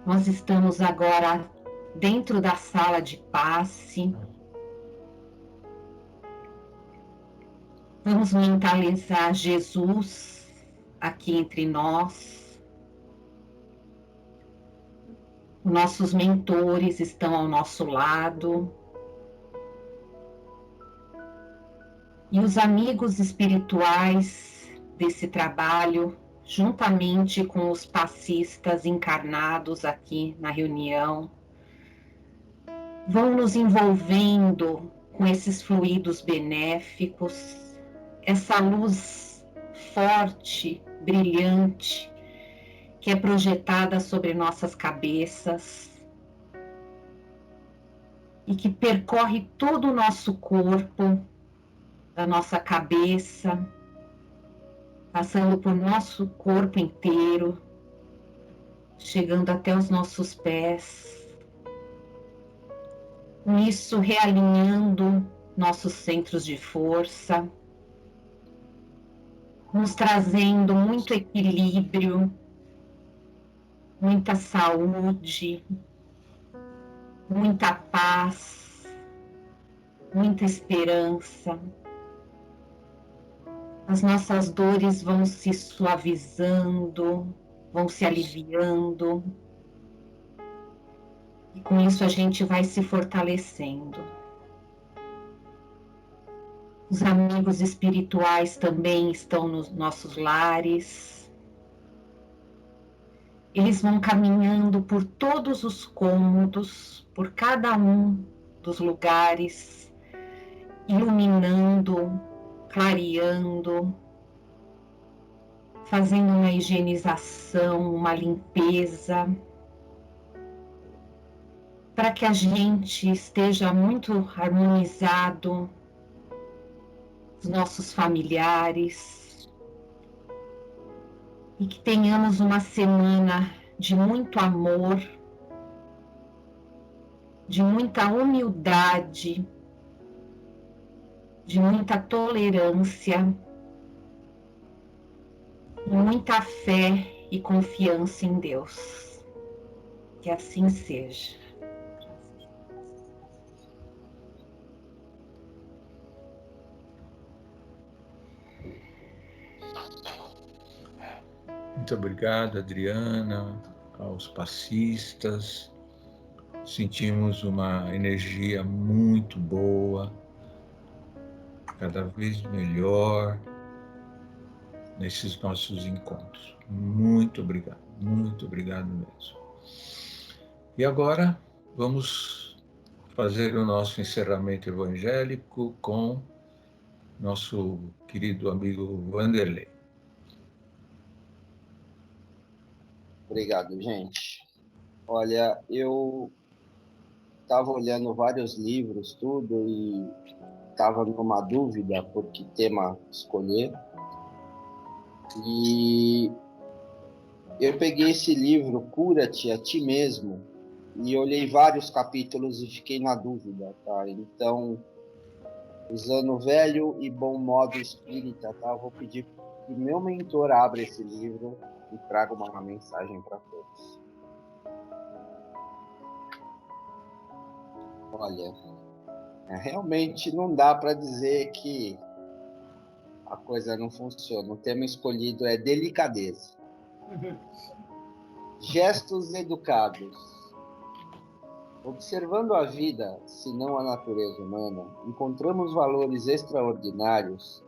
Nós estamos agora dentro da sala de passe. Vamos mentalizar Jesus aqui entre nós. Nossos mentores estão ao nosso lado. E os amigos espirituais desse trabalho, juntamente com os passistas encarnados aqui na reunião, vão nos envolvendo com esses fluidos benéficos, essa luz forte, brilhante, que é projetada sobre nossas cabeças e que percorre todo o nosso corpo, da nossa cabeça, passando por nosso corpo inteiro, chegando até os nossos pés. Com isso, realinhando nossos centros de força, nos trazendo muito equilíbrio, muita saúde, muita paz, muita esperança. As nossas dores vão se suavizando, vão se aliviando. E com isso a gente vai se fortalecendo. Os amigos espirituais também estão nos nossos lares. Eles vão caminhando por todos os cômodos, por cada um dos lugares, iluminando, clareando, fazendo uma higienização, uma limpeza, para que a gente esteja muito harmonizado, os nossos familiares, e que tenhamos uma semana de muito amor, de muita humildade, de muita tolerância, e muita fé e confiança em Deus. Que assim seja. Muito obrigado, Adriana, aos passistas. Sentimos uma energia muito boa, cada vez melhor nesses nossos encontros. Muito obrigado mesmo. E agora vamos fazer o nosso encerramento evangélico com nosso querido amigo Vanderlei. Obrigado, gente. Olha, eu estava olhando vários livros, tudo, e estava numa dúvida por que tema escolher. E eu peguei esse livro, Cura-te a Ti Mesmo, e olhei vários capítulos e fiquei na dúvida, tá? Então, usando o velho e bom modo espírita, tá? Vou pedir que meu mentor abra esse livro e traga uma mensagem para todos. Olha, realmente não dá para dizer que a coisa não funciona. O tema escolhido é delicadeza. Gestos educados. Observando a vida, se não a natureza humana, encontramos valores extraordinários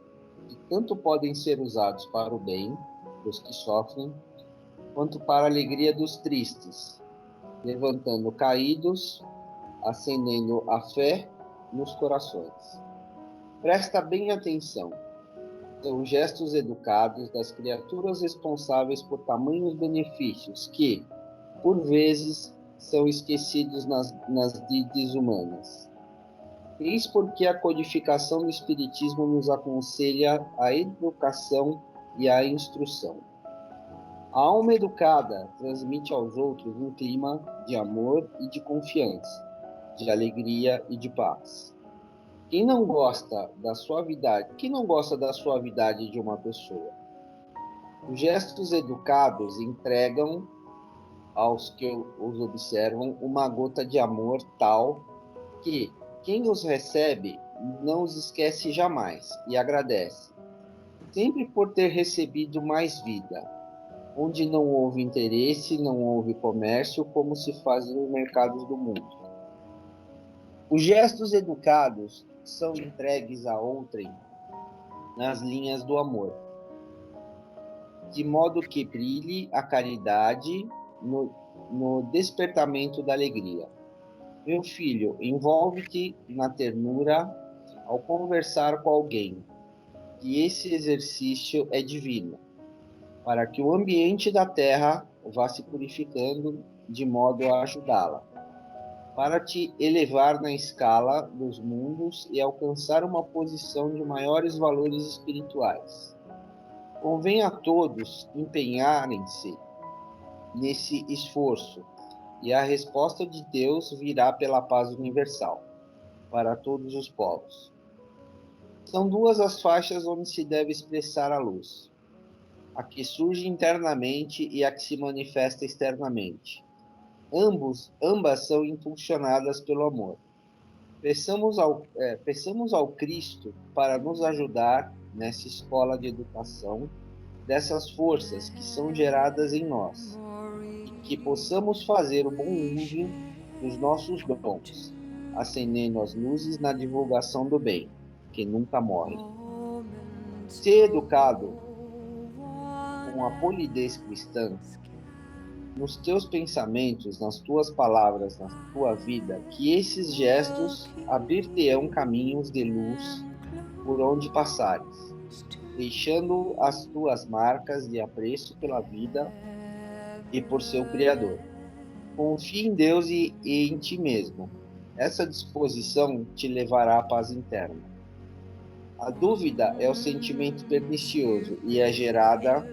que tanto podem ser usados para o bem dos que sofrem, quanto para a alegria dos tristes, levantando caídos, acendendo a fé nos corações. Presta bem atenção. São gestos educados das criaturas responsáveis por tamanhos benefícios que, por vezes, são esquecidos nas lides humanas. Eis porque a codificação do Espiritismo nos aconselha a educação e a instrução. A alma educada transmite aos outros um clima de amor e de confiança, de alegria e de paz. Quem não gosta da suavidade de uma pessoa? Os gestos educados entregam aos que os observam uma gota de amor tal que quem os recebe não os esquece jamais e agradece. sempre por ter recebido mais vida, onde não houve interesse, não houve comércio, como se faz nos mercados do mundo. Os gestos educados são entregues a outrem nas linhas do amor, de modo que brilhe a caridade no despertamento da alegria. Meu filho, envolve-te na ternura ao conversar com alguém, que esse exercício é divino, para que o ambiente da terra vá se purificando de modo a ajudá-la, para te elevar na escala dos mundos e alcançar uma posição de maiores valores espirituais. Convém a todos empenharem-se nesse esforço, e a resposta de Deus virá pela paz universal, para todos os povos. São duas as faixas onde se deve expressar a luz: a que surge internamente e a que se manifesta externamente. Ambas são impulsionadas pelo amor. Peçamos ao Cristo para nos ajudar nessa escola de educação dessas forças que são geradas em nós, e que possamos fazer o bom uso dos nossos dons, acendendo as luzes na divulgação do bem, que nunca morre. Ser educado com a polidez cristã, nos teus pensamentos, nas tuas palavras, na tua vida, que esses gestos abrir-te-ão caminhos de luz por onde passares, deixando as tuas marcas de apreço pela vida e por seu Criador. Confie em Deus e em ti mesmo. Essa disposição te levará à paz interna. A dúvida é o sentimento pernicioso e é gerada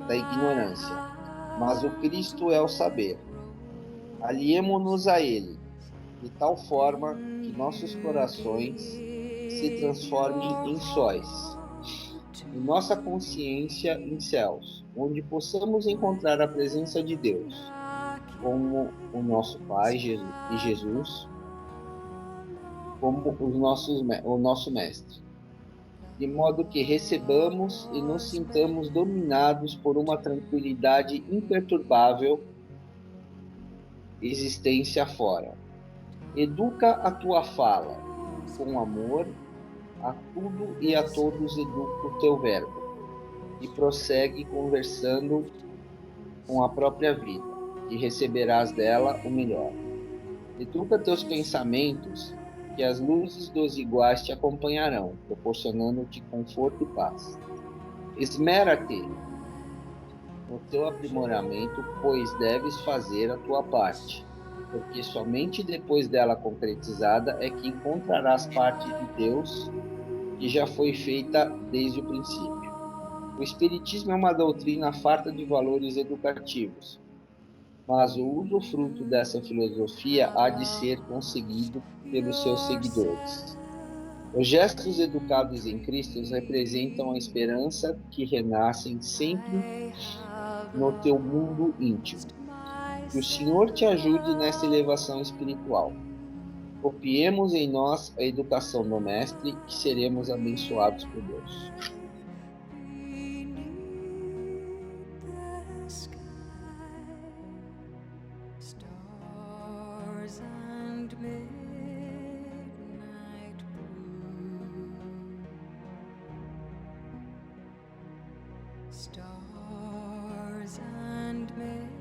da ignorância, mas o Cristo é o saber. Aliemo-nos a Ele, de tal forma que nossos corações se transformem em sóis, e nossa consciência em céus, onde possamos encontrar a presença de Deus, como o nosso Pai e Jesus, como o nosso Mestre, de modo que recebamos e nos sintamos dominados por uma tranquilidade imperturbável, existência fora. Educa a tua fala com amor, a tudo e a todos educa o teu verbo, e prossegue conversando com a própria vida, e receberás dela o melhor. Educa teus pensamentos, que as luzes dos iguais te acompanharão, proporcionando-te conforto e paz. Esmera-te no teu aprimoramento, pois deves fazer a tua parte, porque somente depois dela concretizada é que encontrarás parte de Deus que já foi feita desde o princípio. O Espiritismo é uma doutrina farta de valores educativos, mas o usufruto dessa filosofia há de ser conseguido pelos seus seguidores. Os gestos educados em Cristo representam a esperança que renascem sempre no teu mundo íntimo. Que o Senhor te ajude nessa elevação espiritual. Copiemos em nós a educação do Mestre, que seremos abençoados por Deus. Stars and